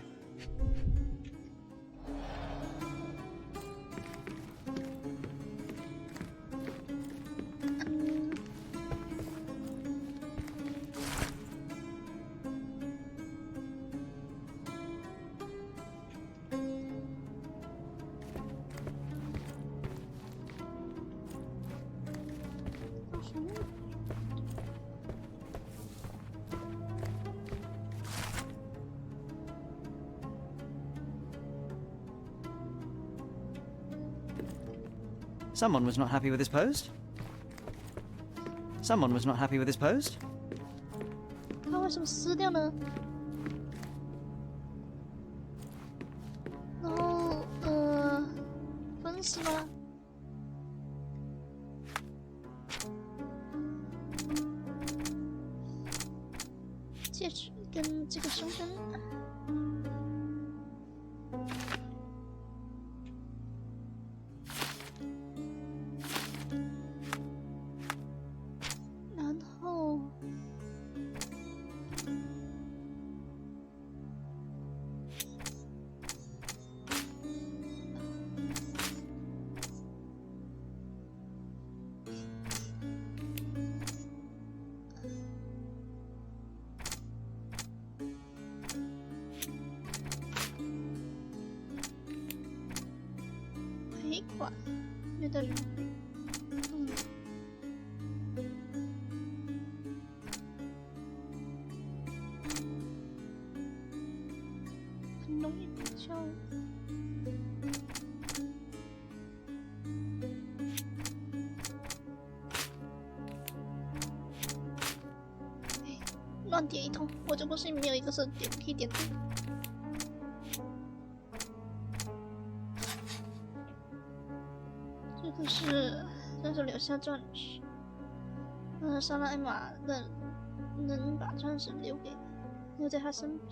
Someone was not happy with his post. Someone was not happy with his post. 他为什么撕掉呢？然后分析吗？戒指跟这个身份。 赔款，有的人，很容易比较。乱点一通，我就不信没有一个是点可以点的。 这是留下钻石。杀了艾玛的人把钻石留在他身边。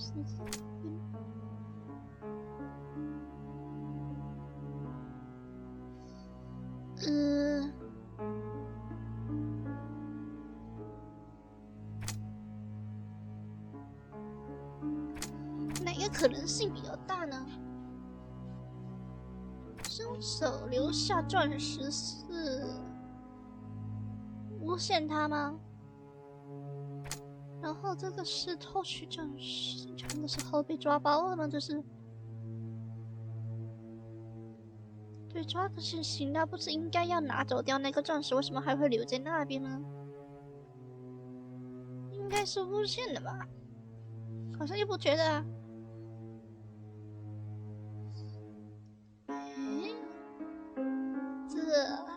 哪个可能性比较大呢？ 凶手留下钻石是诬陷他吗？然后这个是偷取钻石的时候被抓包了吗？就是对抓的是行，那不是应该要拿走掉那个钻石，为什么还会留在那边呢？应该是诬陷的吧？好像又不觉得啊。 这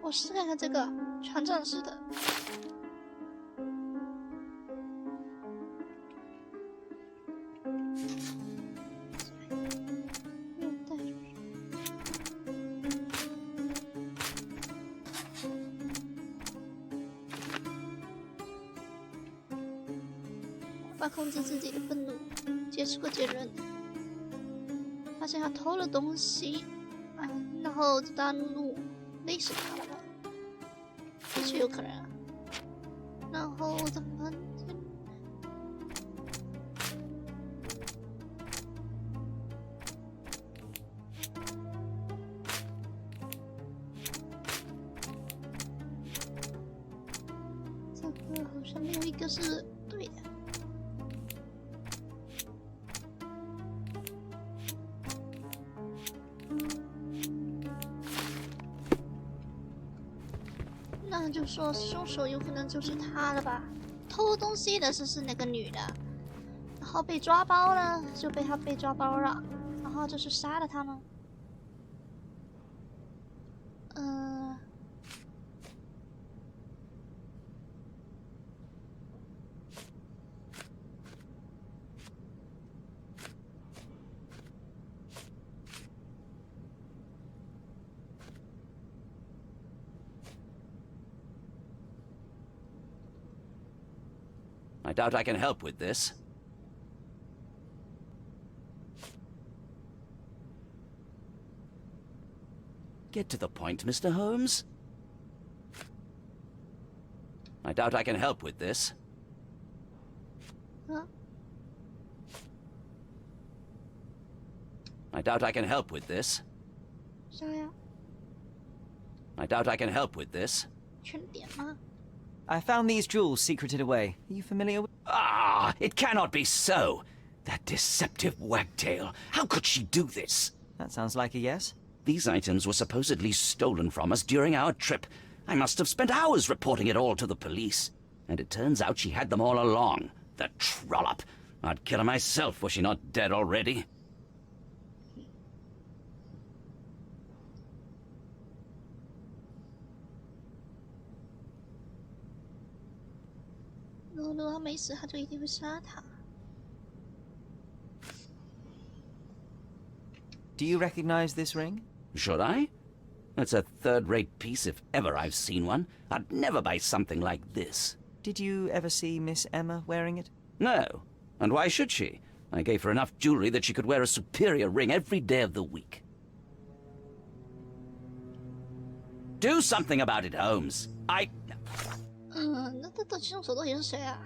我试看看这个船长式的。无法控制自己的愤怒，接触个结论，发现他偷了东西，然后大怒，累死他了吧？的确有可能啊。然后怎么办？这个好像没有一个是对的。那就说凶手有可能就是他了吧？偷东西的是那个女的，然后被抓包了，就被他被抓包了，然后就是杀了他呢。I doubt I can help with this. Get to the point, Mr. Holmes. I doubt I can help with this. Huh? I doubt I can help with this. 啥呀？ I doubt I can help with this. 全点吗？ I found these jewels secreted away. Are you familiar with... Ah, it cannot be so. That deceptive wagtail. How could she do this? That sounds like a yes. These items were supposedly stolen from us during our trip. I must have spent hours reporting it all to the police. And it turns out she had them all along. The trollop. I'd kill her myself were she not dead already.如果他没死，他就一定会杀他。 Do you recognize this ring? Should I? That's a third-rate piece if ever I've seen one. I'd never buy something like this. Did you ever see Miss Emma wearing it? No. And why should she? I gave her enough jewelry that she could wear a superior ring every day of the week. Do something about it, Holmes. I... 那这凶手到底是谁啊？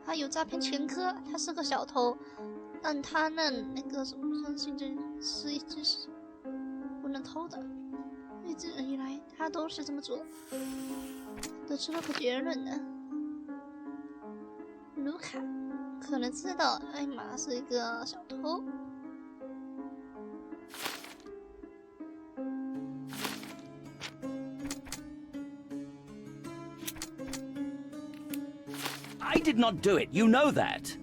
他有诈骗前科，他是个小偷，但他那个什么相信这是一直是不能偷的，一直以来他都是这么做，得出了个结论呢。卢卡可能知道艾玛是一个小偷。 I did not do it. You know that.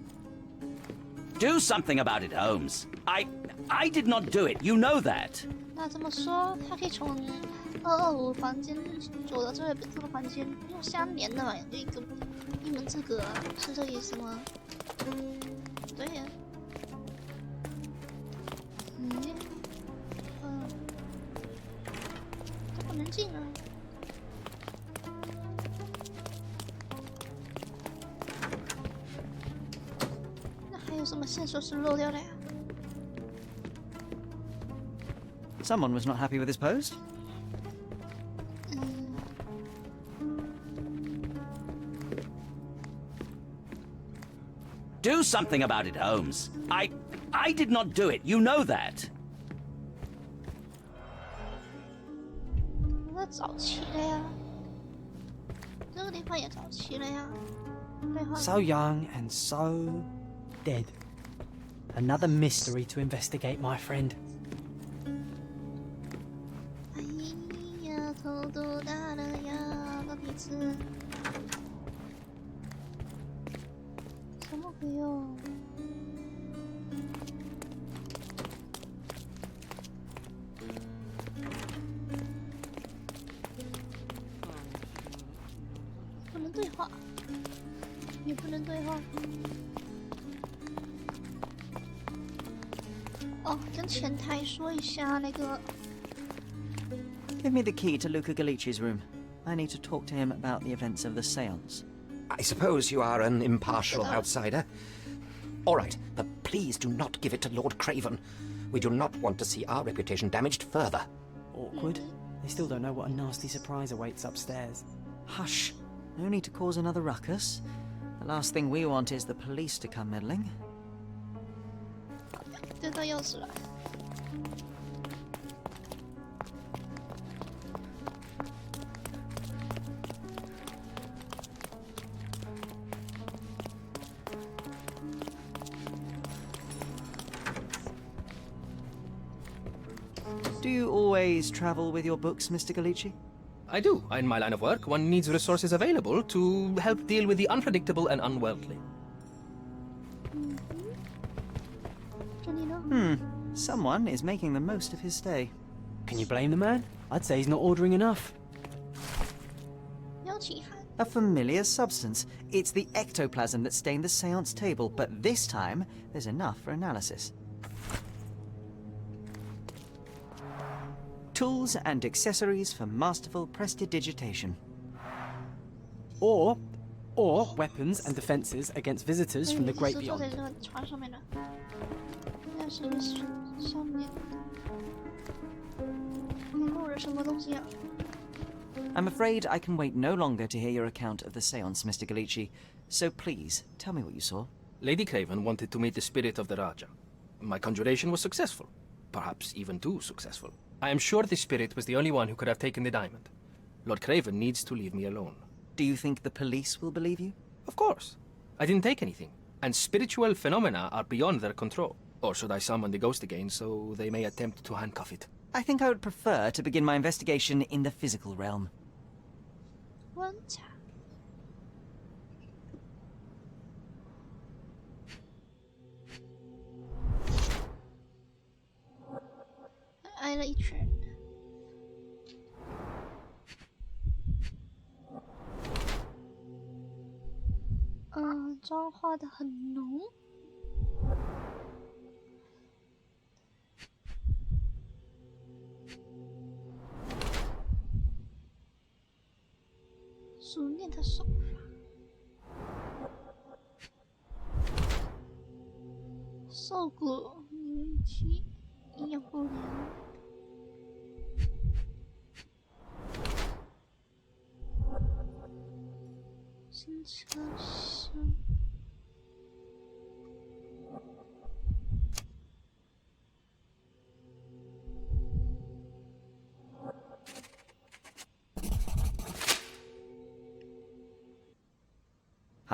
Do something about it, Holmes. I did not do it. You know that. 那这么说，他可以从225房间走到这个房间，用相连的嘛，一门之隔，是这个意思吗？对呀。这不能进啊。 有什么线索是漏掉的呀？ Someone was not happy with his post. Do something about it, Holmes. I did not do it. You know that. 那早期了呀，这个地方也早期了呀。So young and so dead. Another mystery to investigate, my friend. 哎呀，头多大了呀？椅子，什么鬼哟？不能对话，也不能对话。哦，跟前台说一下那个。 Give me the key to Luca Galici's room. I need to talk to him about the events of the séance. I suppose you are an impartial outsider. All right, but please do not give it to Lord Craven. We do not want to see our reputation damaged further. Awkward. They still don't know what a nasty surprise awaits upstairs. Hush. No need to cause another ruckus. The last thing we want is the police to come meddling. 得到钥匙了。 Do you always travel with your books, Mr. Galici? I do. In my line of work, one needs resources available to help deal with the unpredictable and unworldly. Someone is making the most of his stay. Can you blame the man? I'd say he's not ordering enough. 邀请函。 A familiar substance. It's the ectoplasm that stained the séance table, but this time, there's enough for analysis. Tools and accessories for masterful prestidigitation. Or weapons and defenses against visitors from the great 坐在 beyond. 这个船上面的，那是个上面，录了什么东西啊？ I'm afraid I can wait no longer to hear your account of the séance, Mr. Galici. So please, tell me what you saw. Lady Craven wanted to meet the spirit of the Raja. My conjuration was successful. Perhaps even too successful. I am sure the spirit was the only one who could have taken the diamond. Lord Craven needs to leave me alone. Do you think the police will believe you? Of course. I didn't take anything. And spiritual phenomena are beyond their control. Or should I summon the ghost again so they may attempt to handcuff it? I think I would prefer to begin my investigation in the physical realm. 观察。挨了一拳。妆化的很浓。熟练的手法，瘦骨凝气，营养不良。新车厢。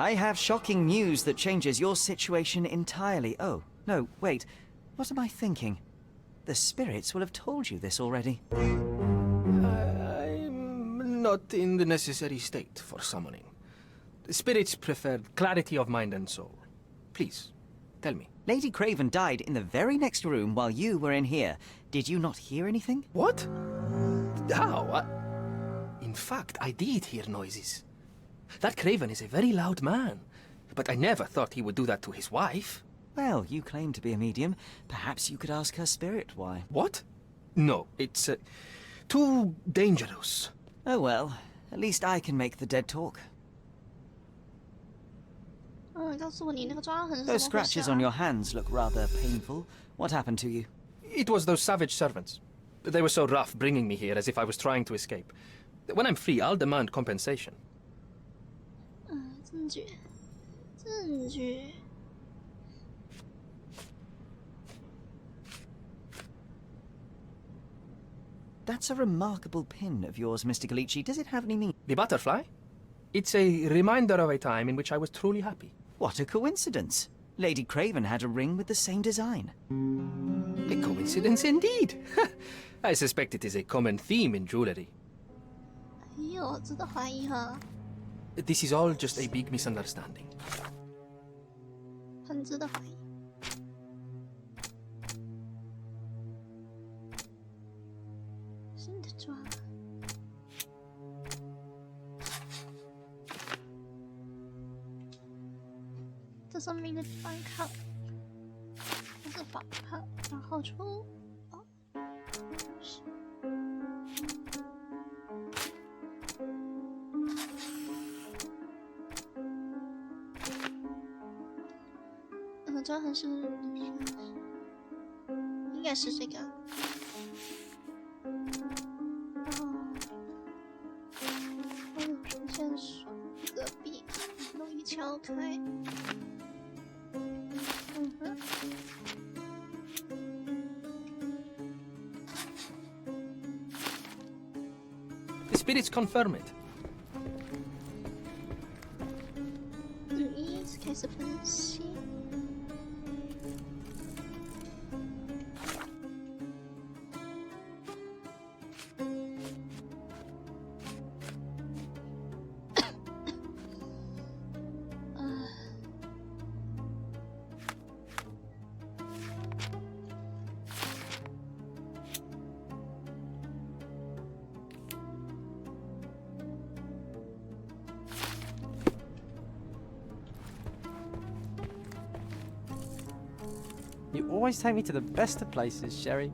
I have shocking news that changes your situation entirely. Oh, no, wait. What am I thinking? The spirits will have told you this already. I'm not in the necessary state for summoning. The spirits preferred clarity of mind and soul. Please, tell me. Lady Craven died in the very next room while you were in here. Did you not hear anything? What? How? In fact, I did hear noises. That Craven is a very loud man, but I never thought he would do that to his wife. Well, you claim to be a medium. Perhaps you could ask her spirit why. What? No, it's too dangerous. Oh well, at least I can make the dead talk. 告诉我你那个抓痕是怎么 Those 回事 scratches on your hands look rather painful. What happened to you? It was those savage servants. They were so rough bringing me here as if I was trying to escape. When I'm free, I'll demand compensation. 证据，证据。That's a remarkable pin of yours, Mr. Galici. Does it have any meaning? The butterfly? It's a reminder of a time in which I was truly happy. What a coincidence. Lady Craven had a ring with the same design. A coincidence indeed. I suspect it is a common theme in jewelry. 哎呦，值得怀疑哈。This is all just a big misunderstanding. 很值得怀疑。新的抓。这是明的反抗，这是反抗，然后出。哦，是。这还是应该是这个。哦，有出现说隔壁容易敲开。嗯哼。The spirits confirm it. 语音开始分析。You always take me to the best of places, Sherry.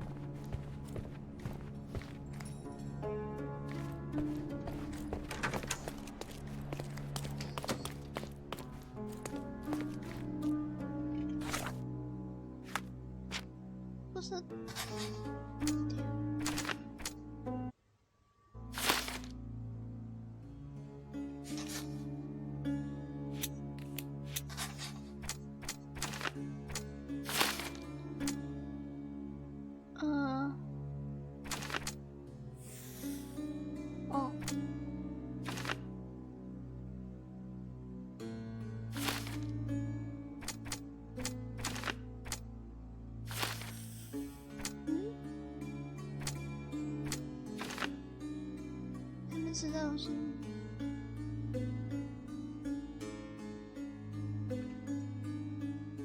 知道是。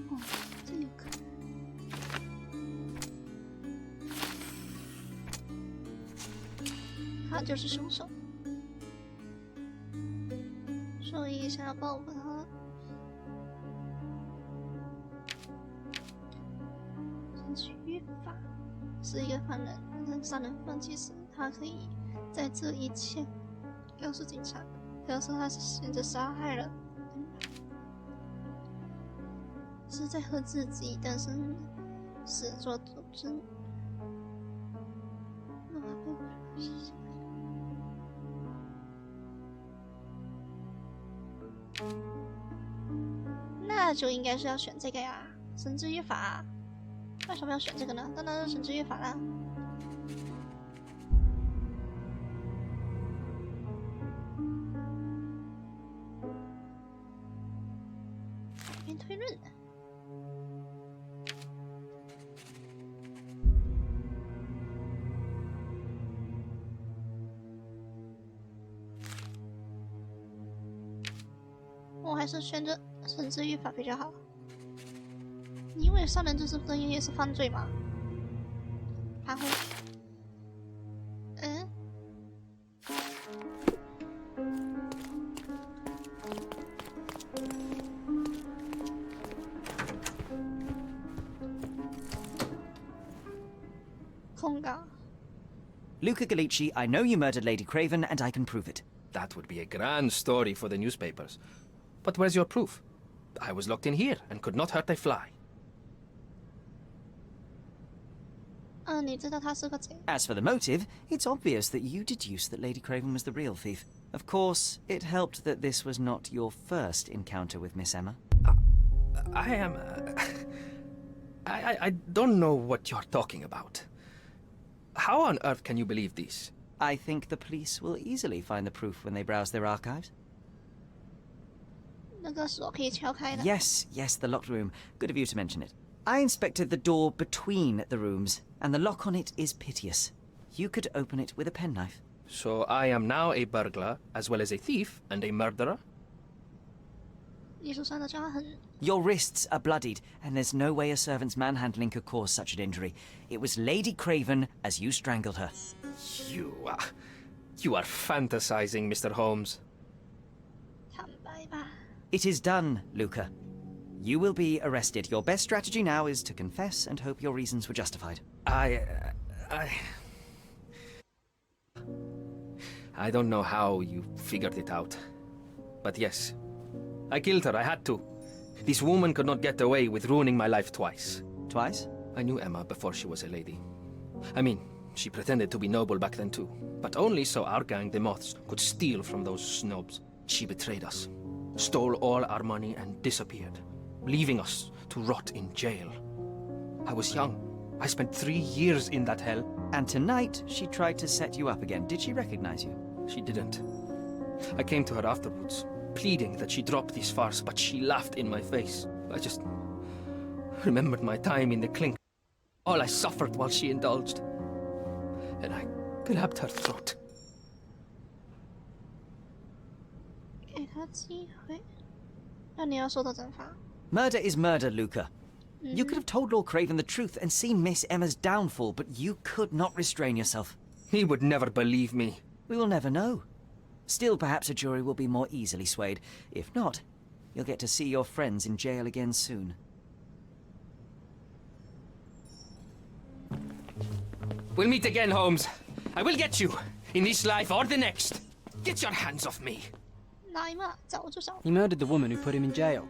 哦，这有可能。他就是凶手，所以想要报复他。神奇语法是一个犯人，但杀人犯其实他可以在这一切。告诉警察，告诉他是选择杀害了，是在和自己但是死做斗争。那就应该是要选这个呀，神之语法。为什么要选这个呢？当然是神之语法啦。推论的。我还是选择神之语法比较好，因为杀人就是等于也是犯罪嘛。他会，Luca Gallici, I know you murdered Lady Craven, and I can prove it. That would be a grand story for the newspapers. But where's your proof? I was locked in here and could not hurt a fly. 你知道他是个贼。As for the motive, it's obvious that you deduced that Lady Craven was the real thief. Of course, it helped that this was not your first encounter with Miss Emma. I am... I don't know what you're talking about. How on earth can you believe this? I think the police will easily find the proof when they browse their archives. 那个锁可以敲开的。Yes, the locked room. Good of you to mention it. I inspected the door between the rooms, and the lock on it is piteous. You could open it with a penknife. So I am now a burglar, as well as a thief and a murderer? 你手上的伤痕。 Your wrists are bloodied, and there's no way a servant's manhandling could cause such an injury. It was Lady Craven as you strangled her. You are fantasizing, Mr. Holmes. 坦白吧。 It is done, Luca. You will be arrested. Your best strategy now is to confess and hope your reasons were justified. I don't know how you figured it out. But yes, I killed her. I had to. This woman could not get away with ruining my life twice. Twice? I knew Emma before she was a lady. I mean, she pretended to be noble back then too. But only so our gang, the Moths, could steal from those snobs. She betrayed us, stole all our money and disappeared, leaving us to rot in jail. I was young. I spent 3 years in that hell. And tonight, she tried to set you up again. Did she recognize you? She didn't. I came to her afterwards, pleading that she drop this farce, but she laughed in my face. I just remembered my time in the clink, all I suffered while she indulged. And I grabbed her throat. 给他机会。那你要说的真法。 Murder is murder, Luca. You could have told Lord Craven the truth and seen Miss Emma's downfall, but you could not restrain yourself. He would never believe me. We will never know. Still, perhaps a jury will be more easily swayed. If not, you'll get to see your friends in jail again soon. We'll meet again, Holmes. I will get you, in this life or the next. Get your hands off me. 来嘛，早就找。 He murdered the woman who put him in jail.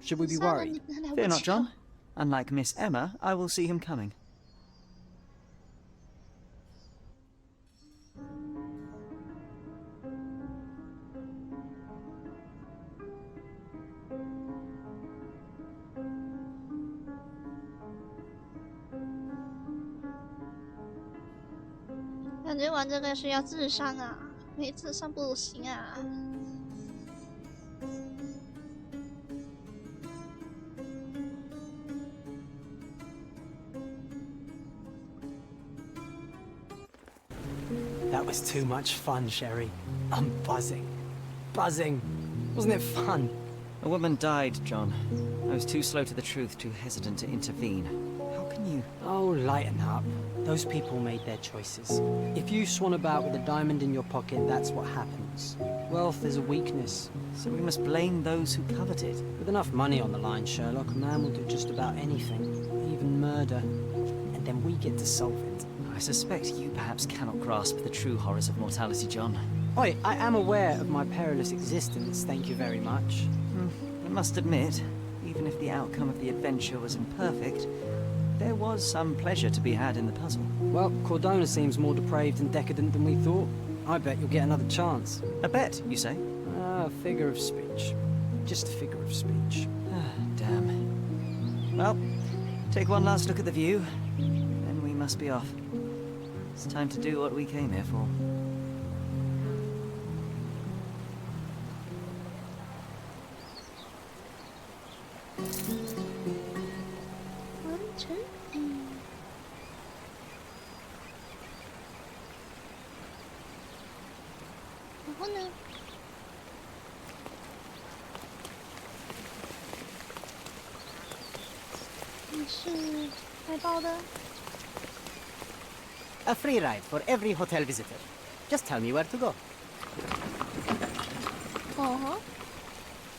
Should we be worried? Fear not, John. Unlike Miss Emma, I will see him coming. "感觉玩这个需要智商啊，没智商不行啊。 That was too much fun, Sherry. I'm buzzing. Buzzing. Wasn't it fun? A woman died, John. I was too slow to the truth, too hesitant to intervene. How can you... Oh, lighten up. Those people made their choices. If you swan about with a diamond in your pocket, that's what happens. Wealth is a weakness. So we must blame those who covet it. With enough money on the line, Sherlock, a man will do just about anything. Even murder. And then we get to solve it. I suspect you perhaps cannot grasp the true horrors of mortality, John. Oi, I am aware of my perilous existence, thank you very much. I must admit, even if the outcome of the adventure was imperfect, there was some pleasure to be had in the puzzle. Well, Cordona seems more depraved and decadent than we thought. I bet you'll get another chance. A bet, you say? A figure of speech. Just a figure of speech. Damn. Well, take one last look at the view, then we must be off. It's time to do what we came here for. A free ride for every hotel visitor. Just tell me where to go.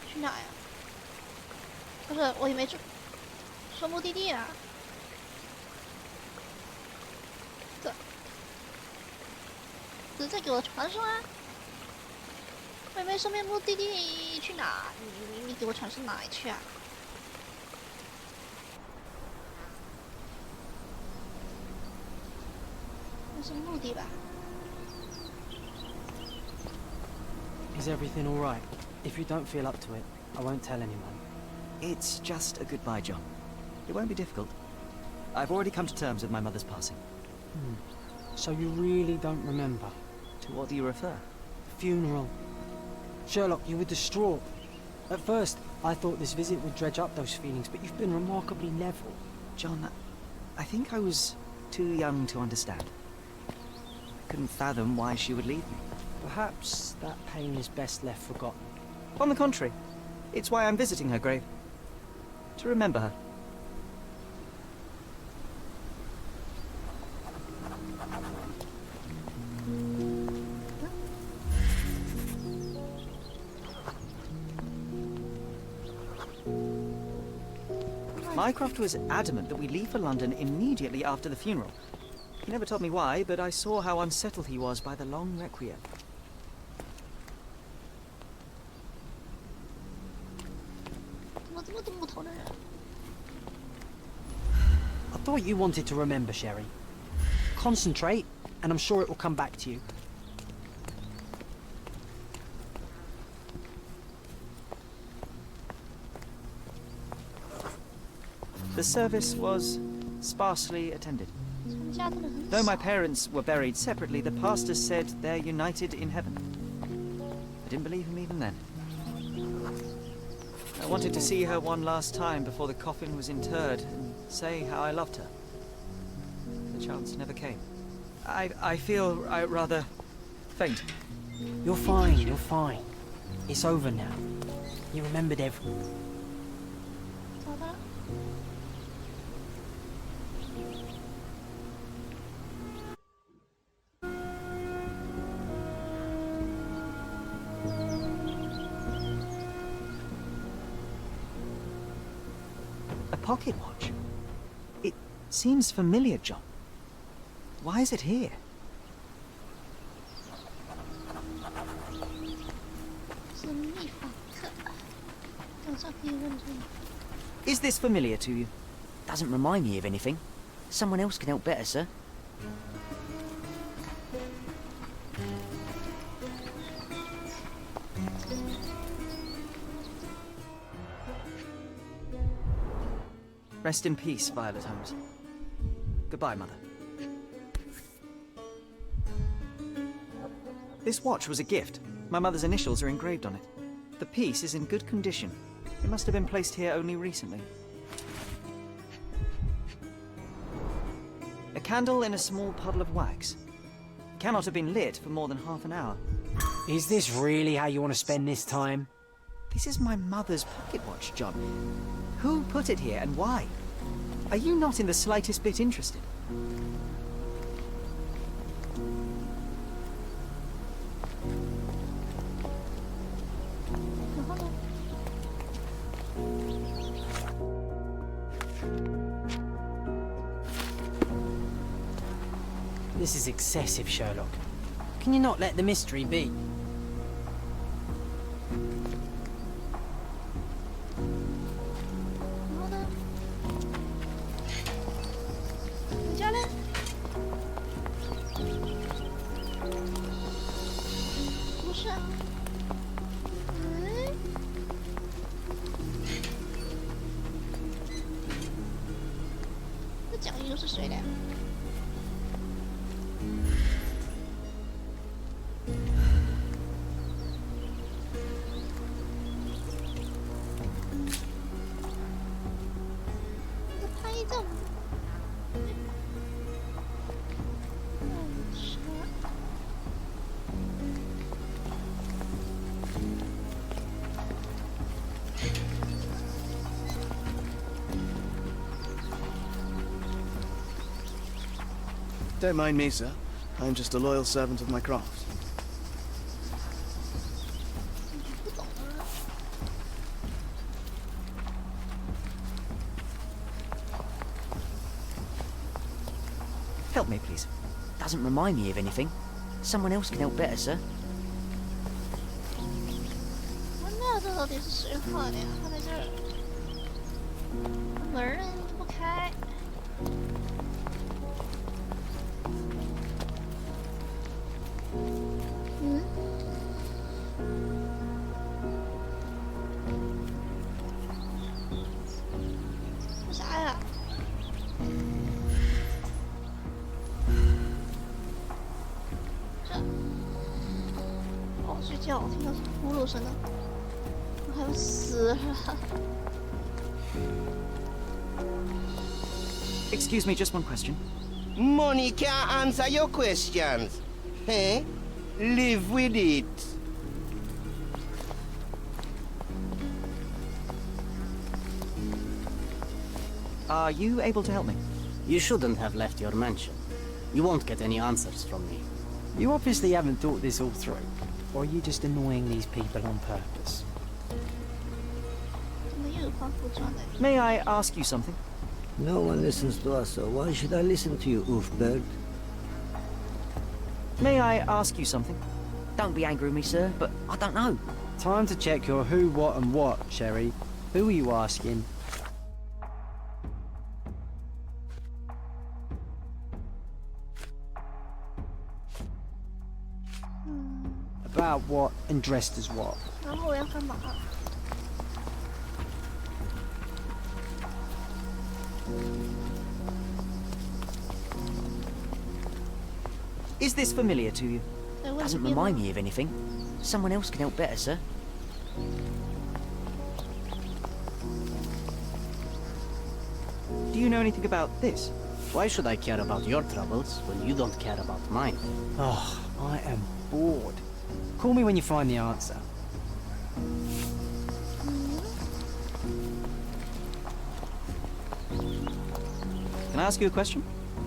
去哪呀？不是，我也没说目的地啊。只是在给我传送啊。我也没说明目的地去哪，你给我传送哪里去啊？ 是目的吧？ Is everything all right? If you don't feel up to it, I won't tell anyone. It's just a goodbye, John. It won't be difficult. I've already come to terms with my mother's passing. So you really don't remember? To what do you refer? The funeral. Sherlock, you were distraught. At first, I thought this visit would dredge up those feelings, but you've been remarkably level. John, I think I was too young to understand. couldn't fathom why she would leave me. Perhaps that pain is best left forgotten. On the contrary, it's why I'm visiting her grave. To remember her. Mycroft was adamant that we leave for London immediately after the funeral. He never told me why, but I saw how unsettled he was by the long requiem. I thought you wanted to remember, Sherry. Concentrate, and I'm sure it will come back to you. The service was sparsely attended. Though my parents were buried separately, the pastor said they're united in heaven. I didn't believe him even then. I wanted to see her one last time before the coffin was interred and say how I loved her. The chance never came. I feel rather faint. You're fine, you're fine. It's over now. You remembered everything. A pocket watch? It seems familiar, John. Why is it here? Is this familiar to you? Doesn't remind me of anything. Someone else can help better, sir. Rest in peace, Violet Holmes. Goodbye, Mother. This watch was a gift. My mother's initials are engraved on it. The piece is in good condition. It must have been placed here only recently. A candle in a small puddle of wax. It cannot have been lit for more than half an hour. Is this really how you want to spend this time? This is my mother's pocket watch, John. Who put it here and why? Are you not in the slightest bit interested? This is excessive, Sherlock. Can you not let the mystery be? Don't mind me, sir. I'm just a loyal servant of my craft. Help me, please. Doesn't remind me of anything. Someone else can help better, sir. 那这到底是谁画的呀？他在这儿，门儿不开。嗯？这啥呀？这……哦，睡觉，听到呼噜声呢。 我还要死了。Excuse me, just one question. Money can't answer your questions. Eh? Live with it. Are you able to help me? You shouldn't have left your mansion. You won't get any answers from me. You obviously haven't thought this all through. Or are you just annoying these people on purpose? 怎么又有防腐装的？ May I ask you something? No one listens to us, so why should I listen to you, Oofbird? May I ask you something? Don't be angry with me, sir, but I don't know. Time to check your who, what and what, Sherry. Who are you asking? About what and dressed as what? 然后我要干嘛？ Is this familiar to you? Doesn't remind me of anything. Someone else can help better, sir. Do you know anything about this? Why should I care about your troubles when you don't care about mine? Oh, I am bored. Call me when you find the answer. Can I ask you a question?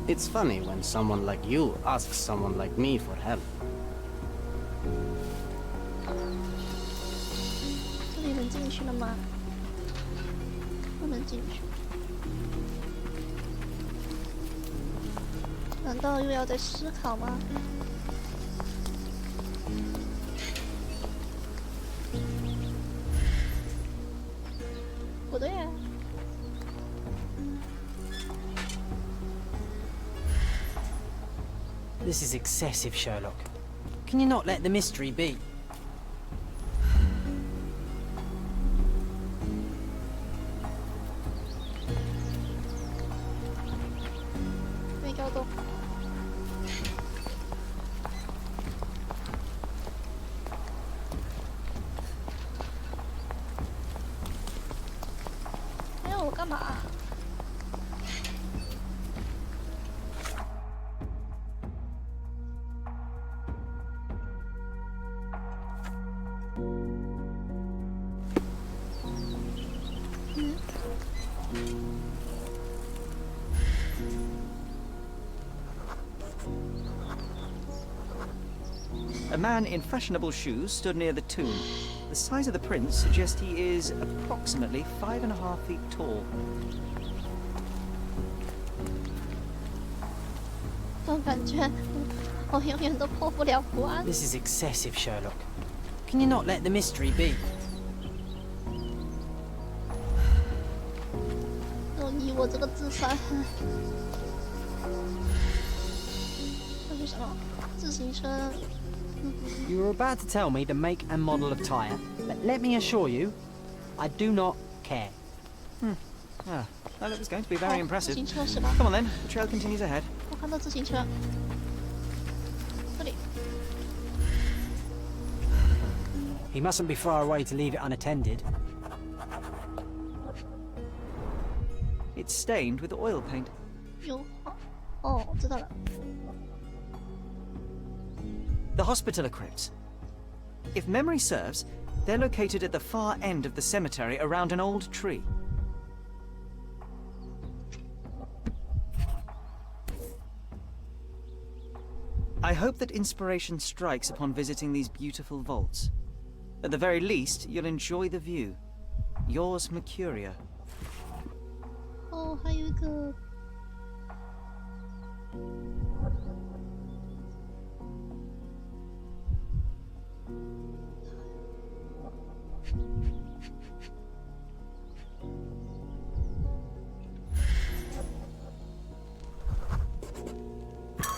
It's funny when someone like you asks someone like me for help. 这里能进去了吗？不能进去。难道又要再思考吗？不对呀。 This is excessive, Sherlock. Can you not let the mystery be? A man in fashionable shoes stood near the tomb. The size of the prints suggest he is approximately 5.5 feet tall. 我感觉我永远都破不了图案。 This is excessive, Sherlock. Can you not let the mystery be? 以我这个智商，这是什么？自行车。 You were about to tell me the make and model of tyre, but let me assure you, I do not care. Ah, well, it was going to be very impressive. 自行车是吧？ Come on then, the trail continues ahead. 我看到自行车，这里。 He mustn't be far away to leave it unattended. It's stained with oil paint. 有，哦，我知道了。 The Hospitaller crypts. If memory serves, they're located at the far end of the cemetery around an old tree. I hope that inspiration strikes upon visiting these beautiful vaults. At the very least, you'll enjoy the view. Yours, Mercuria. 哦，还有一个。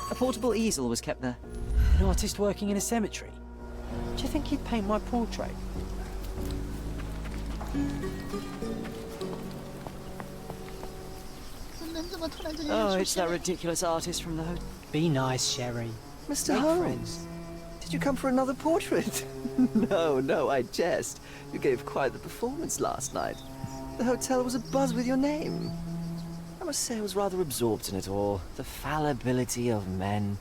A portable easel was kept there. An artist working in a cemetery? Do you think he'd paint my portrait? Oh, it's that ridiculous artist from the hotel. Be nice, Sherry. Mr. Make Holmes, friends. did you come for another portrait? No, I jest. You gave quite the performance last night. The hotel was abuzz with your name. I must say I was rather absorbed in it all. The fallibility of men.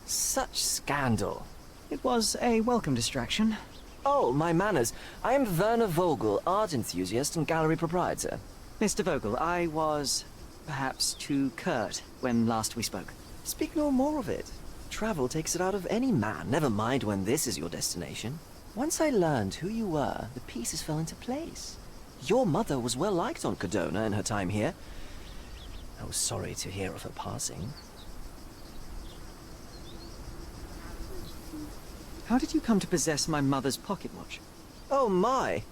Such scandal. It was a welcome distraction. Oh, my manners. I am Werner Vogel, art enthusiast and gallery proprietor. Mr. Vogel, I was perhaps too curt when last we spoke. Speak no more of it. Travel takes it out of any man, never mind when this is your destination. Once I learned who you were, the pieces fell into place. Your mother was well liked on Codona in her time here. I was sorry to hear of her passing. How did you come to possess my mother's pocket watch? Oh my!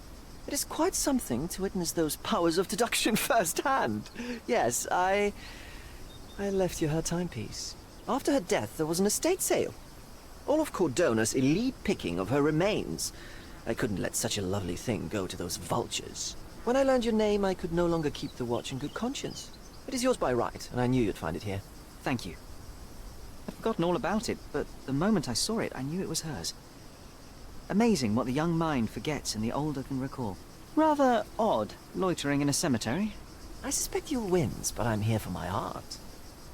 It is quite something to witness those powers of deduction firsthand. Yes, I left you her timepiece. After her death, there was an estate sale. All of Cordona's elite picking of her remains. I couldn't let such a lovely thing go to those vultures. When I learned your name, I could no longer keep the watch in good conscience. It is yours by right, and I knew you'd find it here. Thank you. I'd forgotten all about it, but the moment I saw it, I knew it was hers. Amazing what the young mind forgets and the older can recall. Rather odd, loitering in a cemetery. I suspect you'll win, but I'm here for my art.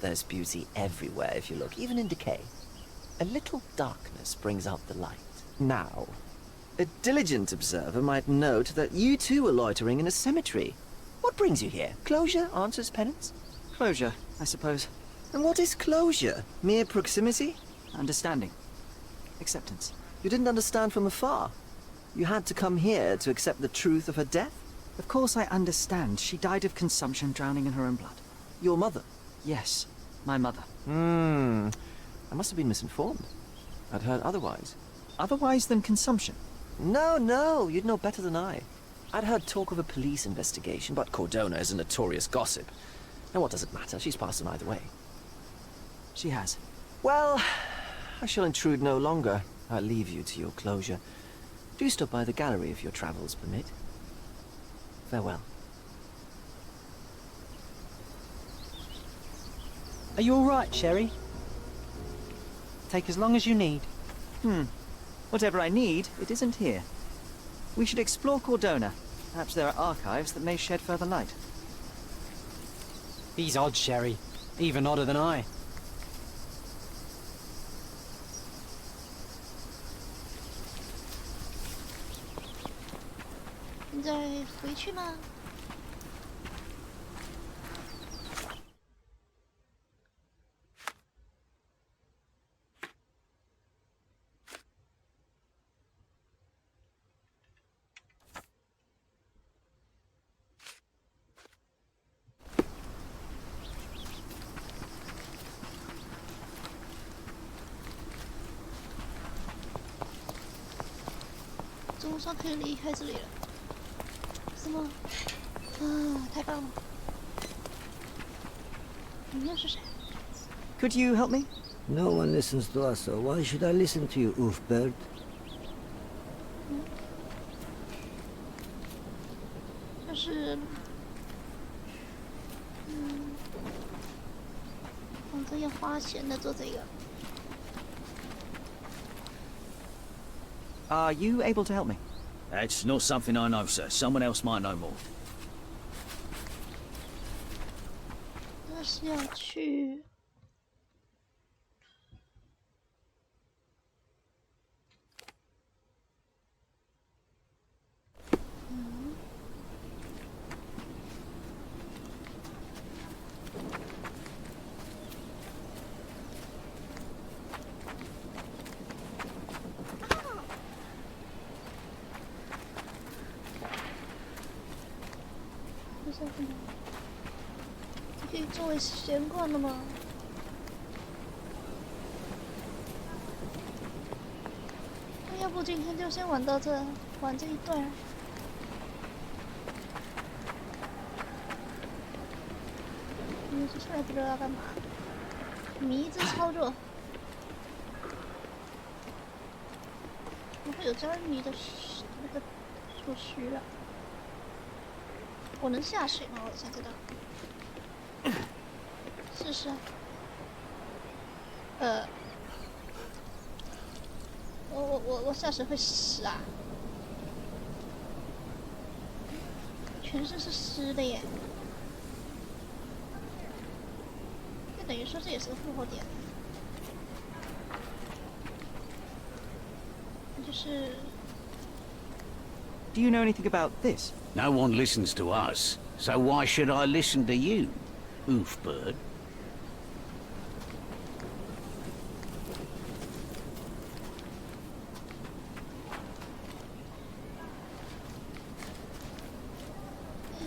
There's beauty everywhere if you look, even in decay. A little darkness brings out the light. Now, a diligent observer might note that you too are loitering in a cemetery. What brings you here? Closure answers penance? Closure, I suppose. And what is closure? Mere proximity? Understanding. Acceptance. You didn't understand from afar. You had to come here to accept the truth of her death? Of course I understand. She died of consumption, drowning in her own blood. Your mother? Yes, my mother. I must have been misinformed. I'd heard otherwise. Otherwise than consumption? No, you'd know better than I. I'd heard talk of a police investigation, but Cordona is a notorious gossip. And what does it matter? She's passed on either way. She has. Well, I shall intrude no longer. I'll leave you to your closure. Do stop by the gallery if your travels permit. Farewell. Are you all right, Sherry? Take as long as you need. Whatever I need, it isn't here. We should explore Cordona. Perhaps there are archives that may shed further light. He's odd, Sherry. Even odder than I. Hiện在回去吗？终算可以离开这里了，是吗？啊，太棒了！你又是谁？ Could you help me? No one listens to us, so why should I listen to you, Oofbird? 就是，反正要花钱的做这个。 Are you able to help me? That's not something I know, sir. Someone else might know more. 那是要去。 可以作为闲逛的吗？那要不今天就先玩到这，玩这一段。你接下来不知道要干嘛？迷之操作。我会有加迷的那个所需了。 我能下水吗？我想知道。试试。我下水会死啊！全身是湿的耶。那等于说这也是个复活点。是。Do you know anything about this? No one listens to us, so why should I listen to you, oofbird? "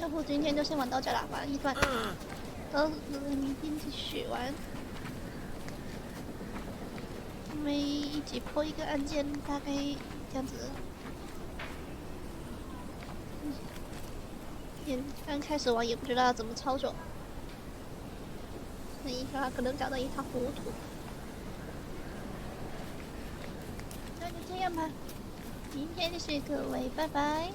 要不今天就先玩到这啦，玩一段，明天继续玩。因为一集破一个案件，大概这样子。刚开始玩也不知道要怎么操作，那一会可能搞得一塌糊涂。那就这样吧，明天谢谢各位，拜拜。